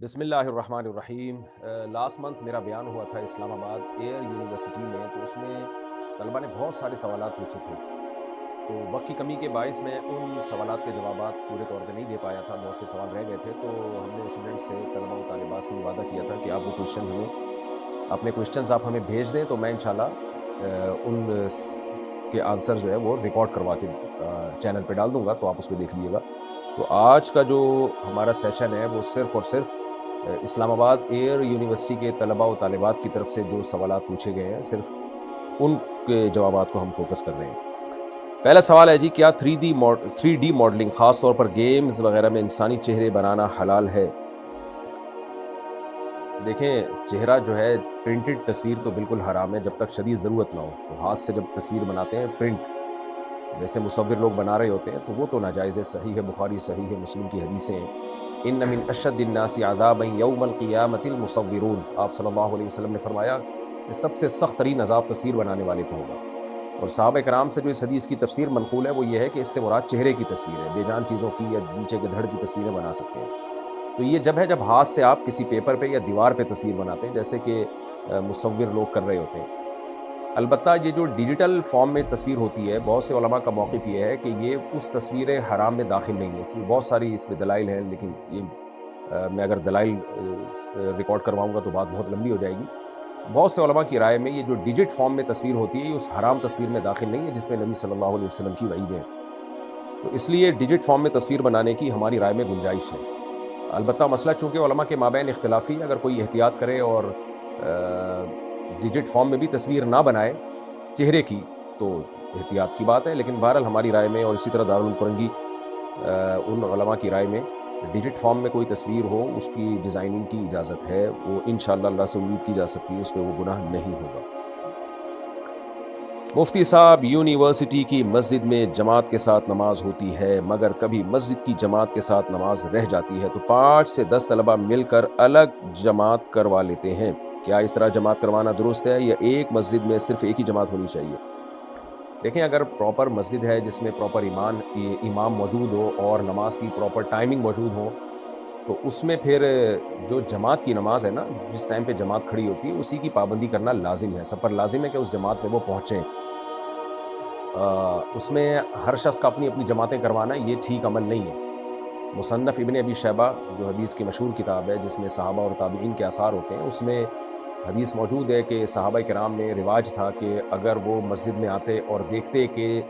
بسم اللہ الرحمن الرحیم۔ لاسٹ منتھ میرا بیان ہوا تھا اسلام آباد ایئر یونیورسٹی میں، تو اس میں طلبہ نے بہت سارے سوالات پوچھے تھے، تو وقت کی کمی کے باعث میں ان سوالات کے جوابات پورے طور پہ نہیں دے پایا تھا، بہت سے سوال رہ گئے تھے۔ تو ہم نے اسٹوڈنٹس سے، طلبہ و طالبات سے یہ وعدہ کیا تھا کہ آپ وہ کویشچن ہمیں اپنے کویشچنز آپ ہمیں بھیج دیں، تو میں انشاءاللہ ان کے آنسر جو ہے وہ ریکارڈ کروا کے چینل پہ ڈال دوں گا، تو آپ اس پہ دیکھ لیجیے گا۔ تو آج کا جو ہمارا سیشن ہے وہ صرف اور صرف اسلام آباد ایئر یونیورسٹی کے طلبہ و طالبات کی طرف سے جو سوالات پوچھے گئے ہیں، صرف ان کے جوابات کو ہم فوکس کر رہے ہیں۔ پہلا سوال ہے جی، کیا 3D ماڈلنگ خاص طور پر گیمز وغیرہ میں انسانی چہرے بنانا حلال ہے؟ دیکھیں، چہرہ جو ہے پرنٹڈ تصویر تو بالکل حرام ہے جب تک شدید ضرورت نہ ہو۔ تو ہاتھ سے جب تصویر بناتے ہیں پرنٹ، جیسے مصور لوگ بنا رہے ہوتے ہیں، تو وہ تو ناجائز ہے۔ صحیح ہے بخاری، صحیح ہے مسلم کی حدیثیں ہیں، ان من اشد الناس عذابا یوم القیامۃ المصورون۔ آپ صلی اللہ علیہ وسلم نے فرمایا کہ سب سے سخت ترین عذاب تصویر بنانے والے کو ہوگا۔ اور صحابہ کرام سے جو اس حدیث کی تفسیر منقول ہے وہ یہ ہے کہ اس سے مراد چہرے کی تصویر ہے، بے جان چیزوں کی یا نیچے کے دھڑ کی تصویریں بنا سکتے ہیں۔ تو یہ جب ہے جب ہاتھ سے آپ کسی پیپر پہ یا دیوار پہ تصویر بناتے ہیں، جیسے کہ مصور لوگ کر رہے ہوتے ہیں۔ البتہ یہ جو ڈیجیٹل فارم میں تصویر ہوتی ہے، بہت سے علماء کا موقف یہ ہے کہ یہ اس تصویر حرام میں داخل نہیں ہے۔ اس میں بہت ساری اس میں دلائل ہیں، لیکن یہ میں اگر دلائل ریکارڈ کرواؤں گا تو بات بہت لمبی ہو جائے گی۔ بہت سے علماء کی رائے میں یہ جو ڈیجٹ فارم میں تصویر ہوتی ہے، یہ اس حرام تصویر میں داخل نہیں ہے جس میں نبی صلی اللہ علیہ وسلم کی وعید ہے۔ تو اس لیے ڈیجٹ فارم میں تصویر بنانے کی ہماری رائے میں گنجائش ہے۔ البتہ مسئلہ چونکہ علماء کے مابین اختلافی ہے، اگر کوئی احتیاط کرے اور ڈیجٹ فارم میں بھی تصویر نہ بنائے چہرے کی تو احتیاط کی بات ہے، لیکن بہرحال ہماری رائے میں، اور اسی طرح دارالعلوم کرنگی ان علماء کی رائے میں، ڈیجٹ فارم میں کوئی تصویر ہو اس کی ڈیزائننگ کی اجازت ہے، وہ انشاءاللہ اللہ سے امید کی جا سکتی ہے، اس پہ وہ گناہ نہیں ہوگا۔ مفتی صاحب، یونیورسٹی کی مسجد میں جماعت کے ساتھ نماز ہوتی ہے، مگر کبھی مسجد کی جماعت کے ساتھ نماز رہ جاتی ہے، تو 5 سے 10 طلبہ مل کر الگ جماعت کروا لیتے ہیں۔ کیا اس طرح جماعت کروانا درست ہے یا ایک مسجد میں صرف ایک ہی جماعت ہونی چاہیے؟ دیکھیں، اگر پراپر مسجد ہے جس میں پراپر امام موجود ہو اور نماز کی پراپر ٹائمنگ موجود ہو، تو اس میں پھر جو جماعت کی نماز ہے نا، جس ٹائم پہ جماعت کھڑی ہوتی ہے اسی کی پابندی کرنا لازم ہے، سب پر لازم ہے کہ اس جماعت میں وہ پہنچیں۔ اس میں ہر شخص کا اپنی اپنی جماعتیں کروانا یہ ٹھیک عمل نہیں ہے۔ مصنف ابن ابی شیبہ جو حدیث کی مشہور کتاب ہے جس میں صحابہ اور تابعین کے آثار ہوتے ہیں، اس میں حدیث موجود ہے کہ صحابہ کرام میں رواج تھا کہ اگر وہ مسجد میں آتے اور دیکھتے کہ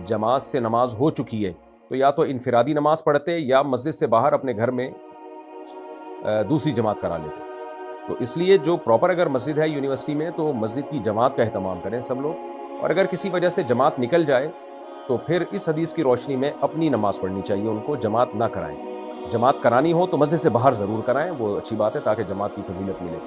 جماعت سے نماز ہو چکی ہے تو یا تو انفرادی نماز پڑھتے یا مسجد سے باہر اپنے گھر میں دوسری جماعت کرا لیتے۔ تو اس لیے جو پراپر اگر مسجد ہے یونیورسٹی میں تو مسجد کی جماعت کا اہتمام کریں سب لوگ، اور اگر کسی وجہ سے جماعت نکل جائے تو پھر اس حدیث کی روشنی میں اپنی نماز پڑھنی چاہیے، ان کو جماعت نہ کرائیں۔ جماعت کرانی ہو تو مسجد سے باہر ضرور کرائیں، وہ اچھی بات ہے تاکہ جماعت کی فضیلت ملے،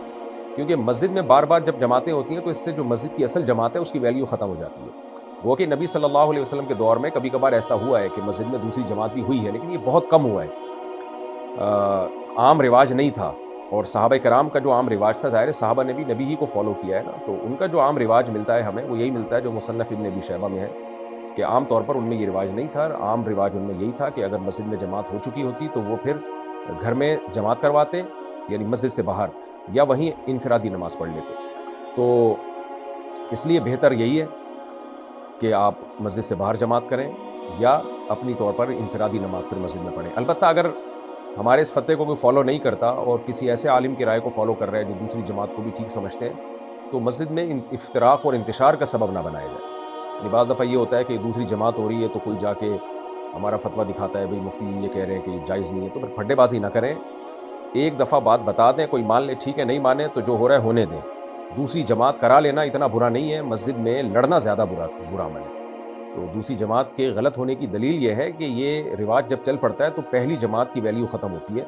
کیونکہ مسجد میں بار بار جب جماعتیں ہوتی ہیں تو اس سے جو مسجد کی اصل جماعت ہے اس کی ویلیو ختم ہو جاتی ہے۔ وہ کہ نبی صلی اللہ علیہ وسلم کے دور میں کبھی کبھار ایسا ہوا ہے کہ مسجد میں دوسری جماعت بھی ہوئی ہے، لیکن یہ بہت کم ہوا ہے، عام رواج نہیں تھا۔ اور صحابہ کرام کا جو عام رواج تھا، ظاہر ہے صحابہ نے بھی نبی ہی کو فالو کیا ہے نا، تو ان کا جو عام رواج ملتا ہے ہمیں وہ یہی ملتا ہے جو مصنف ابن ابی شیبہ میں ہے، کہ عام طور پر ان میں یہ رواج نہیں تھا۔ عام رواج ان میں یہی تھا کہ اگر مسجد میں جماعت ہو چکی ہوتی تو وہ پھر گھر میں جماعت کرواتے، یعنی مسجد سے باہر، یا وہیں انفرادی نماز پڑھ لیتے۔ تو اس لیے بہتر یہی ہے کہ آپ مسجد سے باہر جماعت کریں یا اپنی طور پر انفرادی نماز پھر مسجد میں پڑھیں۔ البتہ اگر ہمارے اس فتوے کو کوئی فالو نہیں کرتا اور کسی ایسے عالم کی رائے کو فالو کر رہے ہیں جو دوسری جماعت کو بھی ٹھیک سمجھتے ہیں، تو مسجد میں افتراق اور انتشار کا سبب نہ بنایا جائے۔ یعنی بعض دفعہ یہ ہوتا ہے کہ دوسری جماعت ہو رہی ہے تو کوئی جا کے ہمارا فتویٰ دکھاتا ہے، بھئی مفتی یہ کہہ رہے ہیں کہ جائز نہیں ہے، تو پھر پھڈے بازی نہ کریں، ایک دفعہ بات بتا دیں، کوئی مان لے ٹھیک ہے، نہیں مانے تو جو ہو رہا ہے ہونے دیں۔ دوسری جماعت کرا لینا اتنا برا نہیں ہے، مسجد میں لڑنا زیادہ برا عمل ہے۔ تو دوسری جماعت کے غلط ہونے کی دلیل یہ ہے کہ یہ رواج جب چل پڑتا ہے تو پہلی جماعت کی ویلیو ختم ہوتی ہے۔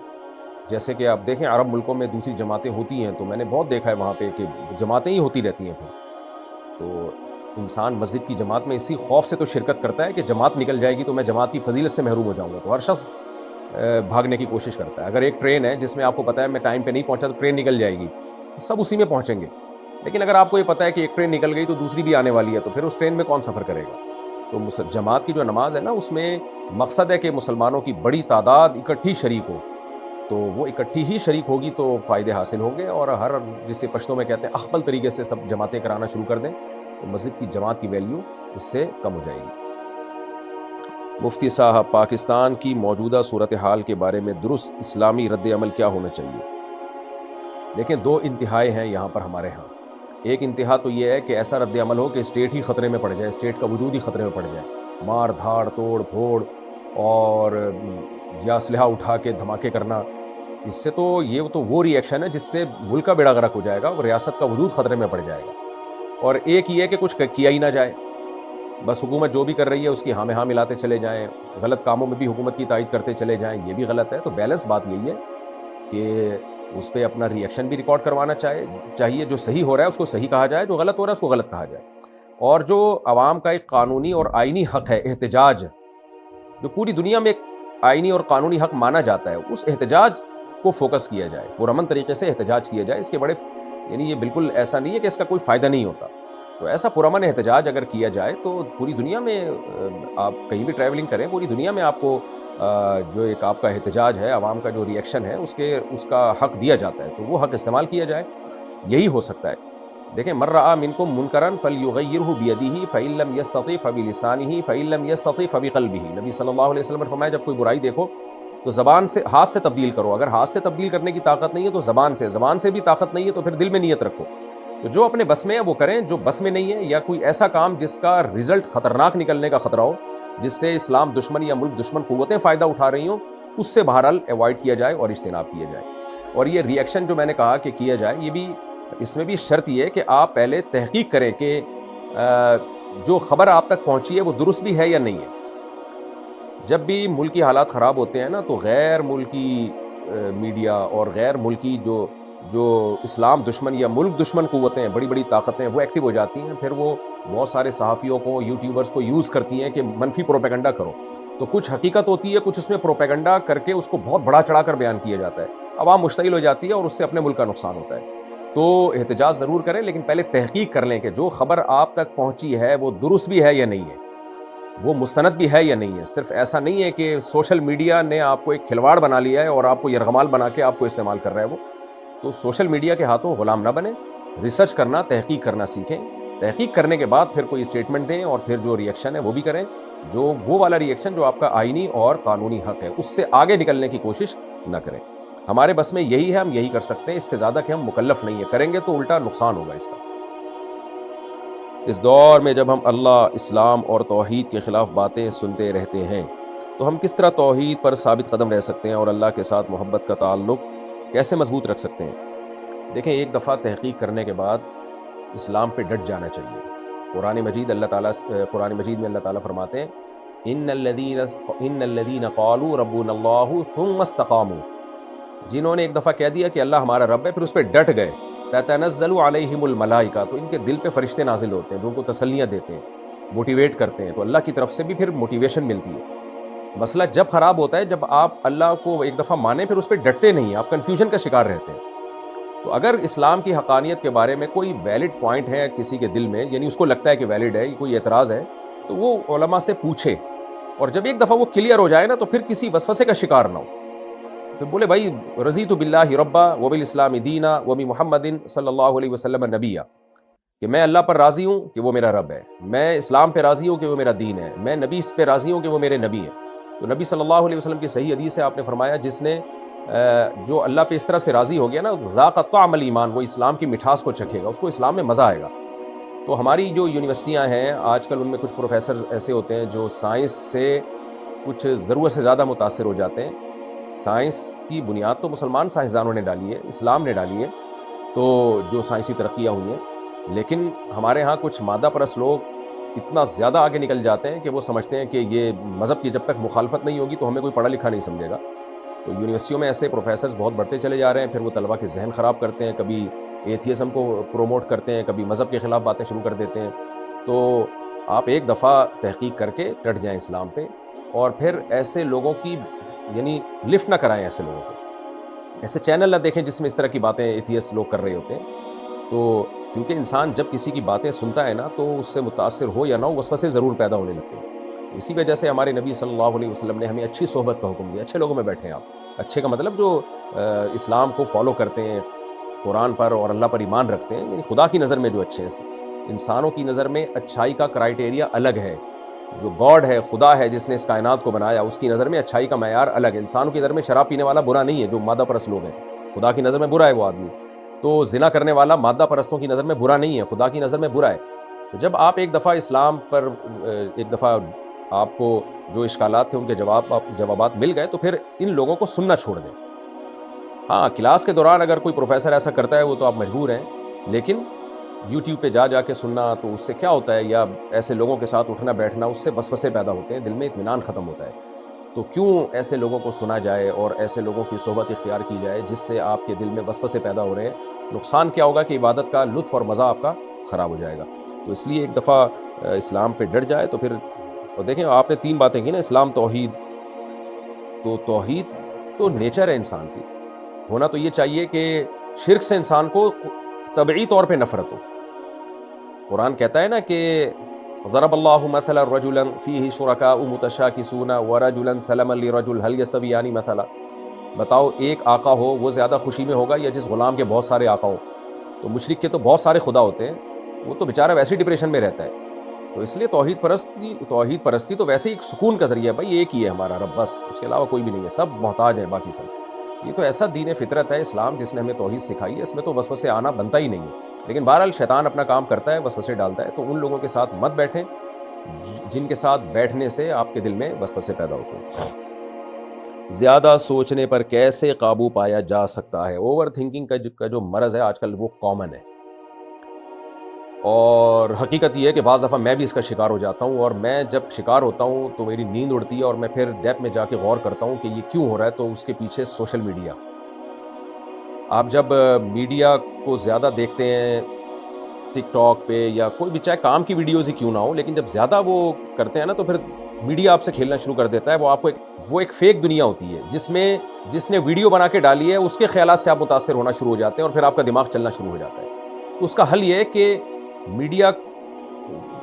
جیسے کہ آپ دیکھیں عرب ملکوں میں دوسری جماعتیں ہوتی ہیں تو میں نے بہت دیکھا ہے وہاں پہ کہ جماعتیں ہی ہوتی رہتی ہیں پھر۔ تو انسان مسجد کی جماعت میں اسی خوف سے تو شرکت کرتا ہے کہ جماعت نکل جائے گی تو میں جماعت کی فضیلت سے محروم ہو جاؤں گا، تو ہر شخص بھاگنے کی کوشش کرتا ہے۔ اگر ایک ٹرین ہے جس میں آپ کو پتہ ہے میں ٹائم پہ نہیں پہنچا تو ٹرین نکل جائے گی، سب اسی میں پہنچیں گے، لیکن اگر آپ کو یہ پتہ ہے کہ ایک ٹرین نکل گئی تو دوسری بھی آنے والی ہے تو پھر اس ٹرین میں کون سفر کرے گا؟ تو جماعت کی جو نماز ہے نا، اس میں مقصد ہے کہ مسلمانوں کی بڑی تعداد اکٹھی شریک ہو، تو وہ اکٹھی ہی شریک ہوگی تو فائدے حاصل ہوں گے، اور ہر جسے پشتوں میں کہتے ہیں اخبل طریقے سے سب جماعتیں کرانا شروع کر دیں تو مسجد کی جماعت کی ویلیو اس سے کم ہو جائے گی۔ مفتی صاحب، پاکستان کی موجودہ صورتحال کے بارے میں درست اسلامی رد عمل کیا ہونا چاہیے؟ دیکھیں، دو انتہائیں ہیں یہاں پر ہمارے ہاں۔ ایک انتہا تو یہ ہے کہ ایسا رد عمل ہو کہ اسٹیٹ ہی خطرے میں پڑ جائے، اسٹیٹ کا وجود ہی خطرے میں پڑ جائے، مار دھاڑ توڑ پھوڑ اور یا اسلحہ اٹھا کے دھماکے کرنا۔ اس سے تو یہ تو وہ ری ایکشن ہے جس سے ملک کا بیڑا غرق ہو جائے گا اور ریاست کا وجود خطرے میں پڑ جائے گا۔ اور ایک یہ ہے کہ کچھ کیا ہی نہ جائے، بس حکومت جو بھی کر رہی ہے اس کی ہاں میں ہاں ملاتے چلے جائیں، غلط کاموں میں بھی حکومت کی تائید کرتے چلے جائیں، یہ بھی غلط ہے۔ تو بیلنس بات یہی ہے کہ اس پہ اپنا ری ایکشن بھی ریکارڈ کروانا چاہیے، جو صحیح ہو رہا ہے اس کو صحیح کہا جائے، جو غلط ہو رہا ہے اس کو غلط کہا جائے۔ اور جو عوام کا ایک قانونی اور آئینی حق ہے احتجاج، جو پوری دنیا میں ایک آئینی اور قانونی حق مانا جاتا ہے، اس احتجاج کو فوکس کیا جائے، پرامن طریقے سے احتجاج کیا جائے۔ اس کے بڑے یعنی یہ بالکل ایسا نہیں ہے کہ اس کا کوئی فائدہ نہیں ہوتا، تو ایسا پرامن احتجاج اگر کیا جائے تو پوری دنیا میں آپ کہیں بھی ٹریولنگ کریں، پوری دنیا میں آپ کو جو ایک آپ کا احتجاج ہے، عوام کا جو ری ایکشن ہے، اس کا حق دیا جاتا ہے، تو وہ حق استعمال کیا جائے، یہی ہو سکتا ہے۔ دیکھیں، من رأى منکم منکرا فلیغیرہ بیدہ فإن لم یستطع فبلسانہ فإن لم یستطع فبقلبہ۔ نبی صلی اللہ علیہ وسلم نے فرمایا جب کوئی برائی دیکھو تو زبان سے، ہاتھ سے تبدیل کرو، اگر ہاتھ سے تبدیل کرنے کی طاقت نہیں ہے تو زبان سے بھی طاقت نہیں ہے تو پھر دل میں نیت رکھو۔ تو جو اپنے بس میں ہے وہ کریں، جو بس میں نہیں ہے یا کوئی ایسا کام جس کا رزلٹ خطرناک نکلنے کا خطرہ ہو، جس سے اسلام دشمن یا ملک دشمن قوتیں فائدہ اٹھا رہی ہوں، اس سے بہرحال ایوائڈ کیا جائے اور اجتناب کیا جائے۔ اور یہ ری ایکشن جو میں نے کہا کہ کیا جائے، یہ بھی اس میں بھی شرط یہ ہے کہ آپ پہلے تحقیق کریں کہ جو خبر آپ تک پہنچی ہے وہ درست بھی ہے یا نہیں ہے۔ جب بھی ملکی حالات خراب ہوتے ہیں نا تو غیر ملکی میڈیا اور غیر ملکی جو اسلام دشمن یا ملک دشمن قوتیں، بڑی بڑی طاقتیں، وہ ایکٹیو ہو جاتی ہیں، پھر وہ بہت سارے صحافیوں کو، یوٹیوبرز کو یوز کرتی ہیں کہ منفی پروپیگنڈا کرو۔ تو کچھ حقیقت ہوتی ہے، کچھ اس میں پروپیگنڈا کر کے اس کو بہت بڑا چڑھا کر بیان کیا جاتا ہے، عوام مشتعل ہو جاتی ہے اور اس سے اپنے ملک کا نقصان ہوتا ہے۔ تو احتجاج ضرور کریں، لیکن پہلے تحقیق کر لیں کہ جو خبر آپ تک پہنچی ہے وہ درست بھی ہے یا نہیں ہے، وہ مستند بھی ہے یا نہیں ہے۔ صرف ایسا نہیں ہے کہ سوشل میڈیا نے آپ کو ایک کھلواڑ بنا لیا ہے اور آپ کو یرغمال بنا کے آپ کو استعمال کر رہا ہے وہ، تو سوشل میڈیا کے ہاتھوں غلام نہ بنیں، ریسرچ کرنا، تحقیق کرنا سیکھیں، تحقیق کرنے کے بعد پھر کوئی اسٹیٹمنٹ دیں، اور پھر جو ری ایکشن ہے وہ بھی کریں، جو وہ والا ری ایکشن جو آپ کا آئینی اور قانونی حق ہے، اس سے آگے نکلنے کی کوشش نہ کریں۔ ہمارے بس میں یہی ہے، ہم یہی کر سکتے ہیں، اس سے زیادہ کہ ہم مکلف نہیں ہیں، کریں گے تو الٹا نقصان ہوگا اس کا۔ اس دور میں جب ہم اللہ، اسلام اور توحید کے خلاف باتیں سنتے رہتے ہیں تو ہم کس طرح توحید پر ثابت قدم رہ سکتے ہیں اور اللہ کے ساتھ محبت کا تعلق کیسے مضبوط رکھ سکتے ہیں؟ دیکھیں، ایک دفعہ تحقیق کرنے کے بعد اسلام پہ ڈٹ جانا چاہیے۔ قرآن مجید میں اللہ تعالیٰ فرماتے ہیں ان الذین قالوا ربنا اللہ ثم استقاموا، جنہوں نے ایک دفعہ کہہ دیا کہ اللہ ہمارا رب ہے، پھر اس پہ ڈٹ گئے، تتنزل علیہم الملائکہ، تو ان کے دل پہ فرشتے نازل ہوتے ہیں جو ان کو تسلیاں دیتے ہیں، موٹیویٹ کرتے ہیں، تو اللہ کی طرف سے بھی پھر موٹیویشن ملتی ہے۔ مسئلہ جب خراب ہوتا ہے جب آپ اللہ کو ایک دفعہ مانیں پھر اس پہ ڈٹتے نہیں ہیں، آپ کنفیوژن کا شکار رہتے ہیں۔ تو اگر اسلام کی حقانیت کے بارے میں کوئی ویلڈ پوائنٹ ہے کسی کے دل میں، یعنی اس کو لگتا ہے کہ ویلڈ ہے، کوئی اعتراض ہے، تو وہ علماء سے پوچھے، اور جب ایک دفعہ وہ کلیئر ہو جائے نا تو پھر کسی وسوسے کا شکار نہ ہو، پھر بولے بھائی رضیت باللہ ربا وبالاسلام دینا وبمحمد صلی اللہ علیہ وسلم نبیہ، کہ میں اللہ پر راضی ہوں کہ وہ میرا رب ہے، میں اسلام پہ راضی ہوں کہ وہ میرا دین ہے، میں نبی پہ راضی ہوں کہ وہ میرے نبی ہیں۔ تو نبی صلی اللہ علیہ وسلم کی صحیح حدیث ہے، آپ نے فرمایا جس نے جو اللہ پہ اس طرح سے راضی ہو گیا نا، ذاق طعم الایمان، وہ اسلام کی مٹھاس کو چکھے گا، اس کو اسلام میں مزہ آئے گا۔ تو ہماری جو یونیورسٹیاں ہیں آج کل، ان میں کچھ پروفیسر ایسے ہوتے ہیں جو سائنس سے کچھ ضرورت سے زیادہ متاثر ہو جاتے ہیں۔ سائنس کی بنیاد تو مسلمان سائنسدانوں نے ڈالی ہے، اسلام نے ڈالی ہے، تو جو سائنسی ترقیاں ہوئی ہیں، لیکن ہمارے ہاں کچھ مادہ پرست لوگ اتنا زیادہ آگے نکل جاتے ہیں کہ وہ سمجھتے ہیں کہ یہ مذہب کی جب تک مخالفت نہیں ہوگی تو ہمیں کوئی پڑھا لکھا نہیں سمجھے گا۔ تو یونیورسٹیوں میں ایسے پروفیسرز بہت بڑھتے چلے جا رہے ہیں، پھر وہ طلبہ کے ذہن خراب کرتے ہیں، کبھی ایتھیزم کو پروموٹ کرتے ہیں، کبھی مذہب کے خلاف باتیں شروع کر دیتے ہیں۔ تو آپ ایک دفعہ تحقیق کر کے ڈٹ جائیں اسلام پہ، اور پھر ایسے لوگوں کی یعنی لفٹ نہ کرائیں، ایسے لوگوں کو ایسے چینل نہ دیکھیں جس میں اس طرح کی باتیں ایتھیسٹ لوگ کر رہے ہوتے ہیں۔ تو کیونکہ انسان جب کسی کی باتیں سنتا ہے نا تو اس سے متاثر ہو یا نہ ہو، وسوسے ضرور پیدا ہونے لگتے ہیں۔ اسی وجہ سے ہمارے نبی صلی اللہ علیہ وسلم نے ہمیں اچھی صحبت کا حکم دیا، اچھے لوگوں میں بیٹھیں آپ، اچھے کا مطلب جو اسلام کو فالو کرتے ہیں، قرآن پر اور اللہ پر ایمان رکھتے ہیں، یعنی خدا کی نظر میں جو اچھے ہیں. انسانوں کی نظر میں اچھائی کا کرائٹیریا الگ ہے. جو گاڈ ہے، خدا ہے جس نے اس کائنات کو بنایا، اس کی نظر میں اچھائی کا معیار الگ ہے. انسانوں کی نظر میں شراب پینے والا برا نہیں ہے جو مادہ پرست لوگ ہیں، خدا کی نظر میں برا ہے وہ آدمی. تو زنا کرنے والا مادہ پرستوں کی نظر میں برا نہیں ہے، خدا کی نظر میں برا ہے. تو جب آپ ایک دفعہ اسلام پر ایک دفعہ آپ کو جو اشکالات تھے ان کے جوابات مل گئے تو پھر ان لوگوں کو سننا چھوڑ دیں. ہاں، کلاس کے دوران اگر کوئی پروفیسر ایسا کرتا ہے وہ تو آپ مجبور ہیں، لیکن یوٹیوب پہ جا کے سننا تو اس سے کیا ہوتا ہے، یا ایسے لوگوں کے ساتھ اٹھنا بیٹھنا اس سے وسوسے پیدا ہوتے ہیں، دل میں اطمینان ختم ہوتا ہے. تو کیوں ایسے لوگوں کو سنا جائے اور ایسے لوگوں کی صحبت اختیار کی جائے جس سے آپ کے دل میں وسوسے پیدا ہو رہے ہیں. نقصان کیا ہوگا کہ عبادت کا لطف اور مزہ آپ کا خراب ہو جائے گا. تو اس لیے ایک دفعہ اسلام پہ ڈٹ جائے تو پھر. اور دیکھیں آپ نے 3 باتیں کی نا، اسلام، توحید. تو توحید تو نیچر ہے انسان کی، ہونا تو یہ چاہیے کہ شرک سے انسان کو طبعی طور پہ نفرت ہو. قرآن کہتا ہے نا کہ ضرب اللہ مثلا رجلا فیہ شرکاء متشاکسون ورجلا سلما لرجل هل یستویان مثلا. بتاؤ ایک آقا ہو وہ زیادہ خوشی میں ہوگا یا جس غلام کے بہت سارے آقا ہوں؟ تو مشرک کے تو بہت سارے خدا ہوتے ہیں، وہ تو بیچارہ ویسے ہی ڈپریشن میں رہتا ہے. تو اس لیے توحید پرستی تو ویسے ہی ایک سکون کا ذریعہ ہے. بھائی ایک ہی ہے ہمارا رب، بس اس کے علاوہ کوئی بھی نہیں ہے، سب محتاج ہیں باقی سب. یہ تو ایسا دین فطرت ہے اسلام جس نے ہمیں توحید سکھائی ہے، اس میں تو وسوسے آنا بنتا ہی نہیں ہے. لیکن بہرحال شیطان اپنا کام کرتا ہے، وسوسے ڈالتا ہے. تو ان لوگوں کے ساتھ مت بیٹھیں جن کے ساتھ بیٹھنے سے آپ کے دل میں وسوسے پیدا ہوتے ہیں. زیادہ سوچنے پر کیسے قابو پایا جا سکتا ہے؟ اوور تھنکنگ کا جو مرض ہے آج کل وہ کامن ہے، اور حقیقت یہ ہے کہ بعض دفعہ میں بھی اس کا شکار ہو جاتا ہوں. اور میں جب شکار ہوتا ہوں تو میری نیند اڑتی ہے اور میں پھر ڈیپ میں جا کے غور کرتا ہوں کہ یہ کیوں ہو رہا ہے. تو اس کے پیچھے سوشل میڈیا. آپ جب میڈیا کو زیادہ دیکھتے ہیں ٹک ٹاک پہ یا کوئی بھی، چاہے کام کی ویڈیوز ہی کیوں نہ ہو، لیکن جب زیادہ وہ کرتے ہیں نا تو پھر میڈیا آپ سے کھیلنا شروع کر دیتا ہے. وہ آپ کو ایک فیک دنیا ہوتی ہے جس نے ویڈیو بنا کے ڈالی ہے اس کے خیالات سے آپ متاثر ہونا شروع ہو جاتے ہیں اور پھر آپ کا دماغ چلنا شروع ہو جاتا ہے. تو اس کا حل یہ ہے کہ میڈیا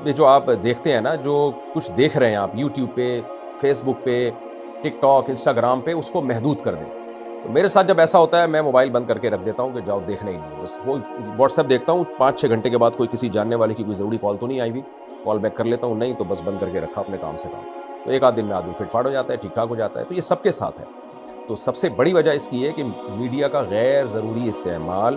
میں جو آپ دیکھتے ہیں نا، جو کچھ دیکھ رہے ہیں آپ یوٹیوب پہ، فیس بک پہ، ٹک ٹاک، انسٹاگرام پہ، اس کو محدود کر دیں. تو میرے ساتھ جب ایسا ہوتا ہے میں موبائل بند کر کے رکھ دیتا ہوں کہ جاؤ دیکھنا ہی نہیں ہے. بس وہ واٹس ایپ دیکھتا ہوں 5-6 گھنٹے کے بعد کوئی کسی جاننے والے کی کوئی ضروری کال تو نہیں آئی ہوئی، کال بیک کر لیتا ہوں، نہیں تو بس بند کر کے رکھا اپنے کام سے کام. تو 1 آدھ دن میں آدمی فٹ فاٹ ہو جاتا ہے، ٹھیک ٹھاک ہو جاتا ہے. تو یہ سب کے ساتھ ہے. تو سب سے بڑی وجہ اس کی ہے کہ میڈیا کا غیر ضروری استعمال.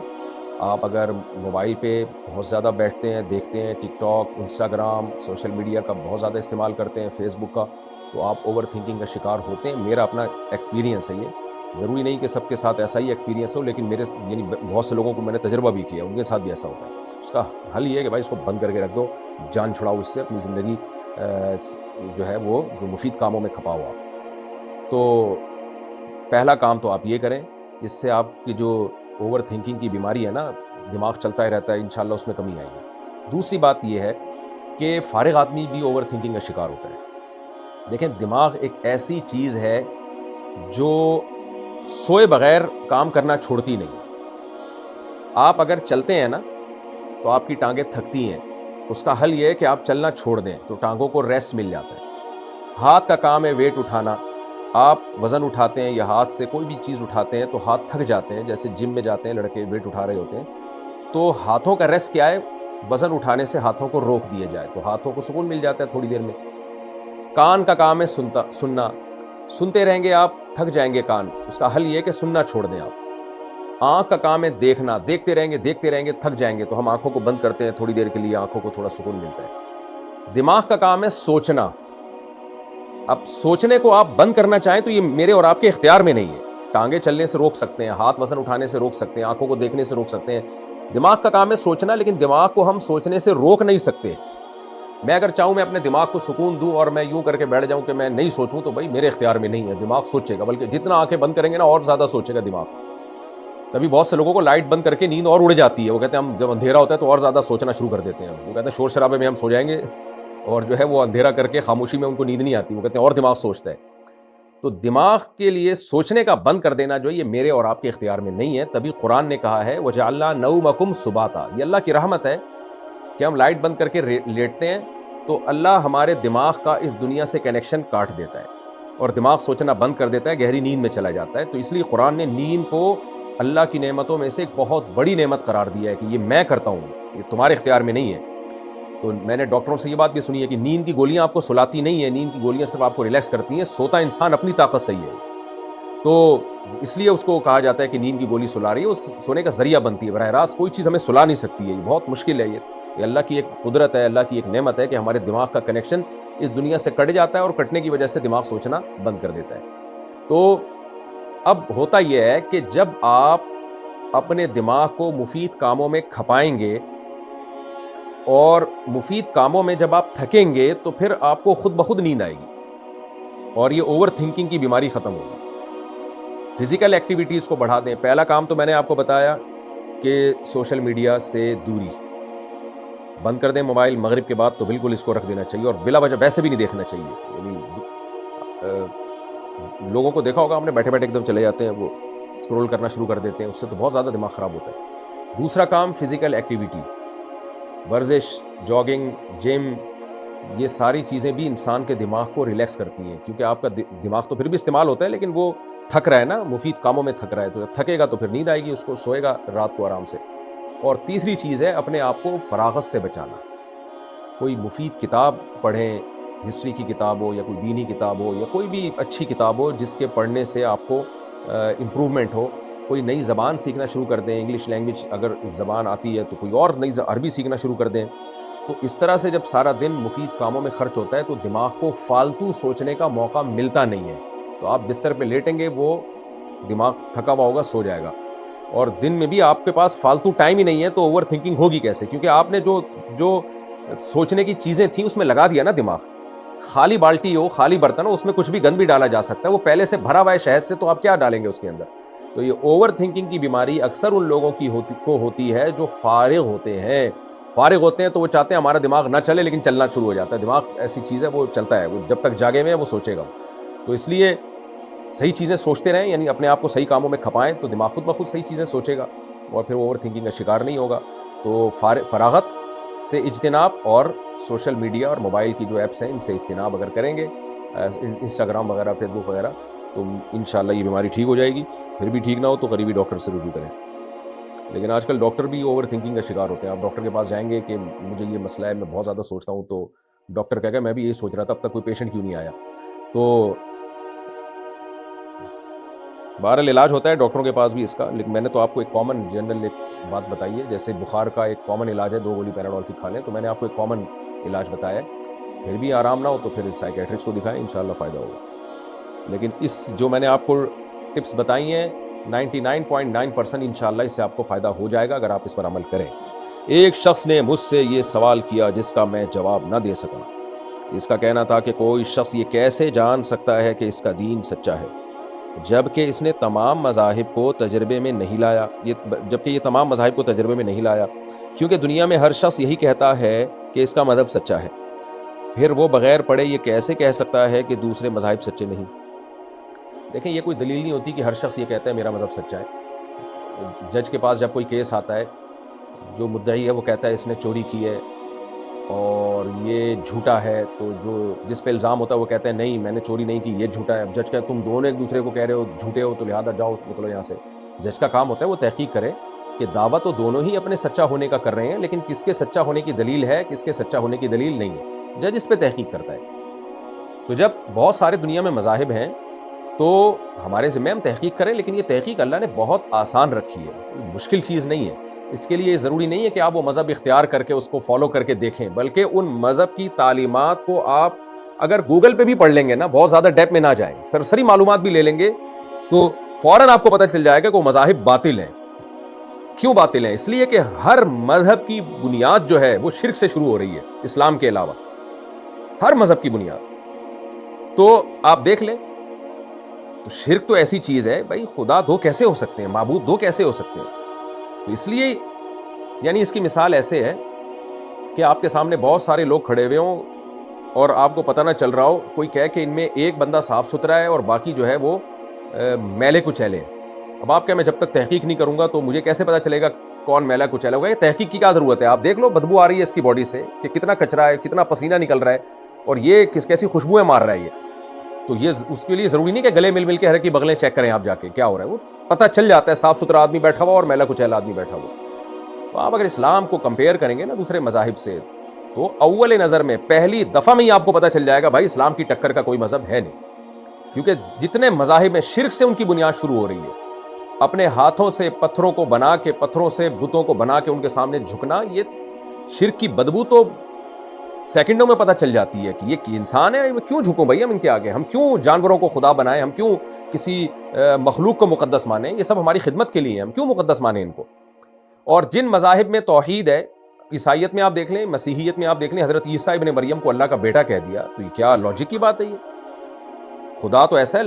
آپ اگر موبائل پہ بہت زیادہ بیٹھتے ہیں، دیکھتے ہیں ٹک ٹاک، انسٹاگرام، سوشل میڈیا کا بہت زیادہ استعمال کرتے ہیں، فیس بک کا، تو آپ اوور تھنکنگ کا شکار ہوتے ہیں. میرا اپنا ایکسپیرینس ہے یہ. ضروری نہیں کہ سب کے ساتھ ایسا ہی ایکسپیرینس ہو، لیکن میرے یعنی بہت سے لوگوں کو میں نے تجربہ بھی کیا، ان کے ساتھ بھی ایسا ہوتا ہے. اس کا حل یہ ہے کہ بھائی اس کو بند کر کے رکھ دو، جان چھڑاؤ اس سے، اپنی زندگی جو ہے وہ جو مفید کاموں میں کھپاؤ آپ. تو پہلا کام تو آپ یہ کریں، اس سے آپ کی جو اوور تھنکنگ کی بیماری ہے نا، دماغ چلتا ہی رہتا ہے، انشاءاللہ اس میں کمی آئے گی. دوسری بات یہ ہے کہ فارغ آدمی بھی اوور تھنکنگ کا شکار ہوتا ہے. دیکھیں دماغ ایک ایسی چیز ہے جو سوئے بغیر کام کرنا چھوڑتی نہیں. آپ اگر چلتے ہیں نا تو آپ کی ٹانگیں تھکتی ہیں، اس کا حل یہ ہے کہ آپ چلنا چھوڑ دیں تو ٹانگوں کو ریسٹ مل جاتا ہے. ہاتھ کا کام ہے ویٹ اٹھانا. آپ وزن اٹھاتے ہیں یا ہاتھ سے کوئی بھی چیز اٹھاتے ہیں تو ہاتھ تھک جاتے ہیں. جیسے جم میں جاتے ہیں لڑکے، ویٹ اٹھا رہے ہوتے ہیں، تو ہاتھوں کا ریسٹ کیا ہے؟ وزن اٹھانے سے ہاتھوں کو روک دیا جائے تو ہاتھوں کو سکون مل جاتا ہے تھوڑی دیر میں. کان کا کام ہے سننا. سنتے رہیں گے آپ، تھک جائیں گے کان. اس کا حل یہ ہے کہ سننا چھوڑ دیں آپ. آنکھ کا کام ہے دیکھنا. دیکھتے رہیں گے تھک جائیں گے تو ہم آنکھوں کو بند کرتے ہیں تھوڑی دیر کے لیے، آنکھوں کو تھوڑا سکون ملتا ہے. دماغ کا کام ہے سوچنا. اب سوچنے کو آپ بند کرنا چاہیں تو یہ میرے اور آپ کے اختیار میں نہیں ہے. ٹانگیں چلنے سے روک سکتے ہیں، ہاتھ وزن اٹھانے سے روک سکتے ہیں، آنکھوں کو دیکھنے سے روک سکتے ہیں. دماغ کا کام ہے سوچنا، لیکن دماغ کو ہم سوچنے سے روک نہیں سکتے. میں اگر چاہوں میں اپنے دماغ کو سکون دوں اور میں یوں کر کے بیٹھ جاؤں کہ میں نہیں سوچوں تو بھائی میرے اختیار میں نہیں ہے. دماغ سوچے گا، بلکہ جتنا آنکھیں بند کریں گے نا اور زیادہ سوچے گا دماغ. تبھی بہت سے لوگوں کو لائٹ بند کر کے نیند اور اڑ جاتی ہے. وہ کہتے ہیں ہم جب اندھیرا ہوتا ہے تو اور زیادہ سوچنا شروع کر دیتے ہیں. وہ کہتے ہیں شور شرابے میں ہم سو جائیں گے، اور جو ہے وہ اندھیرا کر کے خاموشی میں ان کو نیند نہیں آتی. وہ کہتے ہیں اور دماغ سوچتا ہے. تو دماغ کے لیے سوچنے کا بند کر دینا جو یہ میرے اور آپ کے اختیار میں نہیں ہے. تبھی قرآن نے کہا ہے وَجَعَلْنَا نَوْمَكُمْ سُبَاتًا. یہ اللہ کی رحمت ہے کہ ہم لائٹ بند کر کے لیٹتے ہیں تو اللہ ہمارے دماغ کا اس دنیا سے کنیکشن کاٹ دیتا ہے. اور دماغ سوچنا بند کر دیتا ہے، گہری نیند میں چلا جاتا ہے. تو اس لیے قرآن نے نیند کو اللہ کی نعمتوں میں سے ایک بہت بڑی نعمت قرار دیا ہے کہ یہ میں کرتا ہوں، یہ تمہارے اختیار میں نہیں ہے. تو میں نے ڈاکٹروں سے یہ بات بھی سنی ہے کہ نیند کی گولیاں آپ کو سلاتی نہیں ہیں، نیند کی گولیاں صرف آپ کو ریلیکس کرتی ہیں. سوتا انسان اپنی طاقت سے ہی ہے. تو اس لیے اس کو کہا جاتا ہے کہ نیند کی گولی سلا رہی ہے، اس سونے کا ذریعہ بنتی ہے. براہ راست کوئی چیز ہمیں سلا نہیں سکتی ہے، یہ بہت مشکل ہے. یہ اللہ کی ایک قدرت ہے، اللہ کی ایک نعمت ہے کہ ہمارے دماغ کا کنیکشن اس دنیا سے کٹ جاتا ہے اور کٹنے کی وجہ سے دماغ سوچنا بند کر دیتا ہے. تو اب ہوتا یہ ہے کہ جب آپ اپنے دماغ کو مفید کاموں میں کھپائیں گے اور مفید کاموں میں جب آپ تھکیں گے تو پھر آپ کو خود بخود نیند آئے گی اور یہ اوور تھنکنگ کی بیماری ختم ہوگی. فزیکل ایکٹیویٹیز کو بڑھا دیں. پہلا کام تو میں نے آپ کو بتایا کہ سوشل میڈیا سے دوری بند کر دیں. موبائل مغرب کے بعد تو بالکل اس کو رکھ دینا چاہیے اور بلا وجہ ویسے بھی نہیں دیکھنا چاہیے. یعنی لوگوں کو دیکھا ہوگا آپ نے، بیٹھے بیٹھے ایک دم چلے جاتے ہیں، وہ اسکرول کرنا شروع کر دیتے ہیں، اس سے تو بہت زیادہ دماغ خراب ہوتا ہے. دوسرا کام فزیکل ایکٹیویٹی، ورزش، جاگنگ، جم، یہ ساری چیزیں بھی انسان کے دماغ کو ریلیکس کرتی ہیں کیونکہ آپ کا دماغ تو پھر بھی استعمال ہوتا ہے لیکن وہ تھک رہا ہے نا، مفید کاموں میں تھک رہا ہے. تو جب تھکے گا تو پھر نیند آئے گی، اس کو سوئے گا رات کو آرام سے. اور تیسری چیز ہے اپنے آپ کو فراغت سے بچانا. کوئی مفید کتاب پڑھیں، ہسٹری کی کتاب ہو یا کوئی دینی کتاب ہو یا کوئی بھی اچھی کتاب ہو جس کے پڑھنے سے آپ کو امپرومنٹ ہو. کوئی نئی زبان سیکھنا شروع کر دیں، انگلش لینگویج اگر زبان آتی ہے تو کوئی اور نئی عربی سیکھنا شروع کر دیں. تو اس طرح سے جب سارا دن مفید کاموں میں خرچ ہوتا ہے تو دماغ کو فالتو سوچنے کا موقع ملتا نہیں ہے. تو آپ بستر پہ لیٹیں گے، وہ دماغ تھکا ہوا ہوگا، سو جائے گا. اور دن میں بھی آپ کے پاس فالتو ٹائم ہی نہیں ہے تو اوور تھنکنگ ہوگی کیسے؟ کیونکہ آپ نے جو سوچنے کی چیزیں تھیں اس میں لگا دیا نا دماغ. خالی بالٹی ہو، خالی برتن ہو، اس میں کچھ بھی گند بھی ڈالا جا سکتا ہے، وہ پہلے سے بھرا ہوا ہے شہد سے، تو آپ کیا ڈالیں گے اس کے اندر؟ تو یہ اوور تھنکنگ کی بیماری اکثر ان لوگوں کی ہوتی ہے جو فارغ ہوتے ہیں. فارغ ہوتے ہیں تو وہ چاہتے ہیں ہمارا دماغ نہ چلے لیکن چلنا شروع ہو جاتا ہے. دماغ ایسی چیز ہے، وہ چلتا ہے، وہ جب تک جاگے میں ہے وہ سوچے گا. تو اس لیے صحیح چیزیں سوچتے رہیں، یعنی اپنے آپ کو صحیح کاموں میں کھپائیں تو دماغ خود بخود صحیح چیزیں سوچے گا اور پھر وہ اوور تھنکنگ کا شکار نہیں ہوگا. تو فراغت سے اجتناب اور سوشل میڈیا اور موبائل کی جو ایپس ہیں ان سے اجتناب اگر کریں گے، انسٹاگرام وغیرہ، فیس بک وغیرہ، تو انشاءاللہ یہ بیماری ٹھیک ہو جائے گی. پھر بھی ٹھیک نہ ہو تو قریبی ڈاکٹر سے رجوع کریں. لیکن آج کل ڈاکٹر بھی اوور تھنکنگ کا شکار ہوتے ہیں. آپ ڈاکٹر کے پاس جائیں گے کہ مجھے یہ مسئلہ ہے، میں بہت زیادہ سوچتا ہوں، تو ڈاکٹر کہے گا میں بھی یہی سوچ رہا تھا، اب تک کوئی پیشنٹ کیوں نہیں آیا. تو بہرحال علاج ہوتا ہے ڈاکٹروں کے پاس بھی اس کا. لیکن میں نے تو آپ کو ایک کامن جنرل ایک بات بتائی ہے. جیسے بخار کا ایک کامن علاج ہے 2 گولی پیراڈول کی کھا لیں، تو میں نے آپ کو ایک کامن علاج بتایا ہے. پھر بھی آرام نہ ہو تو پھر سائیکیٹرسٹ کو دکھائیں، انشاءاللہ فائدہ ہوگا. لیکن اس جو میں نے آپ کو ٹپس بتائی ہیں 99.9% انشاءاللہ اس سے آپ کو فائدہ ہو جائے گا اگر آپ اس پر عمل کریں. ایک شخص نے مجھ سے یہ سوال کیا جس کا میں جواب نہ دے سکا. اس کا کہنا تھا کہ کوئی شخص یہ کیسے جان سکتا ہے کہ اس کا دین سچا ہے جبکہ اس نے تمام مذاہب کو تجربے میں نہیں لایا. جبکہ یہ تمام مذاہب کو تجربے میں نہیں لایا، کیونکہ دنیا میں ہر شخص یہی کہتا ہے کہ اس کا مذہب سچا ہے. پھر وہ بغیر پڑھے یہ کیسے کہہ سکتا ہے کہ دوسرے مذاہب سچے نہیں؟ دیکھیں یہ کوئی دلیل نہیں ہوتی کہ ہر شخص یہ کہتا ہے میرا مذہب سچا ہے. جج کے پاس جب کوئی کیس آتا ہے، جو مدعی ہے وہ کہتا ہے اس نے چوری کی ہے اور یہ جھوٹا ہے، تو جس پہ الزام ہوتا ہے وہ کہتا ہے نہیں میں نے چوری نہیں کی، یہ جھوٹا ہے. اب جج کہتا ہے تم دونوں ایک دوسرے کو کہہ رہے ہو جھوٹے ہو، تو لہٰذا جاؤ نکلو یہاں سے. جج کا کام ہوتا ہے وہ تحقیق کرے کہ دعویٰ تو دونوں ہی اپنے سچا ہونے کا کر رہے ہیں، لیکن کس کے سچا ہونے کی دلیل ہے، کس کے سچا ہونے کی دلیل نہیں ہے، جج اس پہ تحقیق کرتا ہے. تو جب بہت سارے دنیا میں مذاہب ہیں تو ہمارے ذمہ ہم تحقیق کریں، لیکن یہ تحقیق اللہ نے بہت آسان رکھی ہے، کوئی مشکل چیز نہیں ہے. اس کے لیے ضروری نہیں ہے کہ آپ وہ مذہب اختیار کر کے اس کو فالو کر کے دیکھیں، بلکہ ان مذہب کی تعلیمات کو آپ اگر گوگل پہ بھی پڑھ لیں گے نا، بہت زیادہ ڈیپ میں نہ جائیں، سرسری معلومات بھی لے لیں گے تو فوراً آپ کو پتہ چل جائے گا کہ وہ مذاہب باطل ہیں. کیوں باطل ہیں؟ اس لیے کہ ہر مذہب کی بنیاد جو ہے وہ شرک سے شروع ہو رہی ہے، اسلام کے علاوہ ہر مذہب کی بنیاد. تو آپ دیکھ لیں، تو شرک تو ایسی چیز ہے بھائی، خدا دو کیسے ہو سکتے ہیں، معبود دو کیسے ہو سکتے ہیں؟ تو اس لیے یعنی اس کی مثال ایسے ہے کہ آپ کے سامنے بہت سارے لوگ کھڑے ہوئے ہوں اور آپ کو پتہ نہ چل رہا ہو، کوئی کہے کہ ان میں ایک بندہ صاف ستھرا ہے اور باقی جو ہے وہ میلے کچیلے ہیں. اب آپ کہیں میں جب تک تحقیق نہیں کروں گا تو مجھے کیسے پتہ چلے گا کون میلا کچیلا ہوگا؟ یہ تحقیق کی کیا ضرورت ہے؟ آپ دیکھ لو بدبو آ رہی ہے اس کی باڈی سے، اس کے کتنا کچرا ہے، کتنا پسینہ نکل رہا ہے اور یہ کیسی خوشبوئیں مار رہا ہے. تو یہ اس کے لیے ضروری نہیں کہ گلے مل مل کے ہر کی بغلیں چیک کریں آپ جا کے کیا ہو رہا ہے، وہ پتہ چل جاتا ہے صاف ستھرا آدمی بیٹھا ہوا اور میلا کچیلا آدمی بیٹھا ہوا. تو آپ اگر اسلام کو کمپیئر کریں گے نا دوسرے مذاہب سے تو اول نظر میں پہلی دفعہ میں ہی آپ کو پتہ چل جائے گا بھائی اسلام کی ٹکر کا کوئی مذہب ہے نہیں. کیونکہ جتنے مذاہب میں شرک سے ان کی بنیاد شروع ہو رہی ہے. اپنے ہاتھوں سے پتھروں کو بنا کے، پتھروں سے بتوں کو بنا کے ان کے سامنے جھکنا، یہ شرک کی بدبو تو سیکنڈوں میں پتہ چل جاتی ہے کہ یہ انسان ہے، کیوں جھکوں بھائی ہم ان کے آگے، ہم کیوں جانوروں کو خدا بنائیں، ہم کیوں کسی مخلوق کو مقدس مانیں، یہ سب ہماری خدمت کے لیے ہم کیوں مقدس مانیں ان کو. اور جن مذاہب میں توحید ہے، عیسائیت میں آپ دیکھ لیں، مسیحیت میں آپ دیکھ لیں، حضرت عیسیٰ ابن مریم کو اللہ کا بیٹا کہہ دیا، تو یہ کیا لاجک کی بات ہے؟ یہ خدا تو ایسا ہے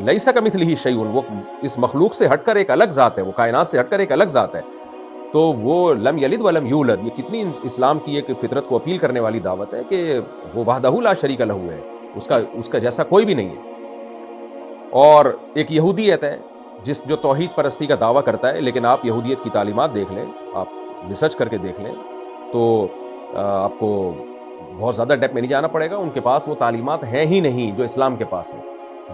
لیس کمثلہ شیء، وہ اس مخلوق سے ہٹ کر ایک الگ ذات ہے، وہ کائنات سے ہٹ کر ایک الگ ذات ہے. تو وہ لم یلد ولم یولد، یہ کتنی اسلام کی ایک فطرت کو اپیل کرنے والی دعوت ہے کہ وہ وحدہ لا شریک لہ ہے، اس کا جیسا کوئی بھی نہیں ہے. اور ایک یہودیت ہے جو توحید پرستی کا دعویٰ کرتا ہے، لیکن آپ یہودیت کی تعلیمات دیکھ لیں، آپ ریسرچ کر کے دیکھ لیں تو آپ کو بہت زیادہ ڈیپ میں نہیں جانا پڑے گا. ان کے پاس وہ تعلیمات ہیں ہی نہیں جو اسلام کے پاس ہیں.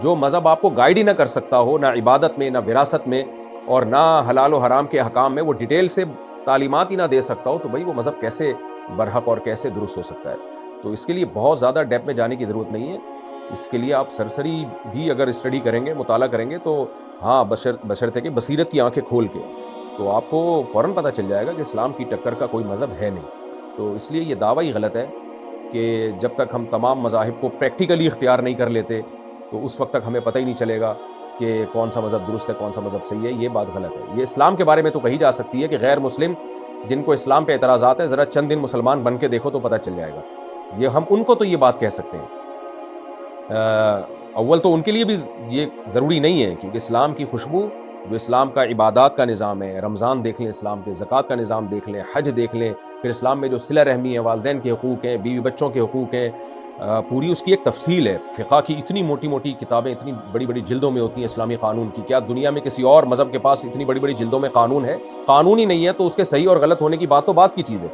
جو مذہب آپ کو گائیڈ ہی نہ کر سکتا ہو، نہ عبادت میں، نہ وراثت میں، اور نہ حلال و حرام کے احکام میں وہ ڈیٹیل سے تعلیمات ہی نہ دے سکتا ہو، تو بھائی وہ مذہب کیسے برحق اور کیسے درست ہو سکتا ہے؟ تو اس کے لیے بہت زیادہ ڈیپ میں جانے کی ضرورت نہیں ہے. اس کے لیے آپ سرسری بھی اگر اسٹڈی کریں گے، مطالعہ کریں گے تو ہاں بشرطے کہ بصیرت کی آنکھیں کھول کے، تو آپ کو فوراً پتہ چل جائے گا کہ اسلام کی ٹکر کا کوئی مذہب ہے نہیں. تو اس لیے یہ دعویٰ ہی غلط ہے کہ جب تک ہم تمام مذاہب کو پریکٹیکلی اختیار نہیں کر لیتے تو اس وقت تک ہمیں پتہ ہی نہیں چلے گا کہ کون سا مذہب درست ہے، کون سا مذہب صحیح ہے. یہ بات غلط ہے. یہ اسلام کے بارے میں تو کہی جا سکتی ہے کہ غیر مسلم جن کو اسلام پہ اعتراضات ہیں، ذرا چند دن مسلمان بن کے دیکھو تو پتہ چل جائے گا. یہ ہم ان کو تو یہ بات کہہ سکتے ہیں. اول تو ان کے لیے بھی یہ ضروری نہیں ہے، کیونکہ اسلام کی خوشبو جو اسلام کا عبادات کا نظام ہے، رمضان دیکھ لیں، اسلام کے زکوٰۃ کا نظام دیکھ لیں، حج دیکھ لیں، پھر اسلام میں جو صلہ رحمی ہے، والدین کے حقوق ہیں، بیوی بچوں کے حقوق ہیں، پوری اس کی ایک تفصیل ہے. فقہ کی اتنی موٹی موٹی کتابیں اتنی بڑی بڑی جلدوں میں ہوتی ہیں اسلامی قانون کی. کیا دنیا میں کسی اور مذہب کے پاس اتنی بڑی بڑی جلدوں میں قانون ہے؟ قانون ہی نہیں ہے تو اس کے صحیح اور غلط ہونے کی بات تو بات کی چیز ہے.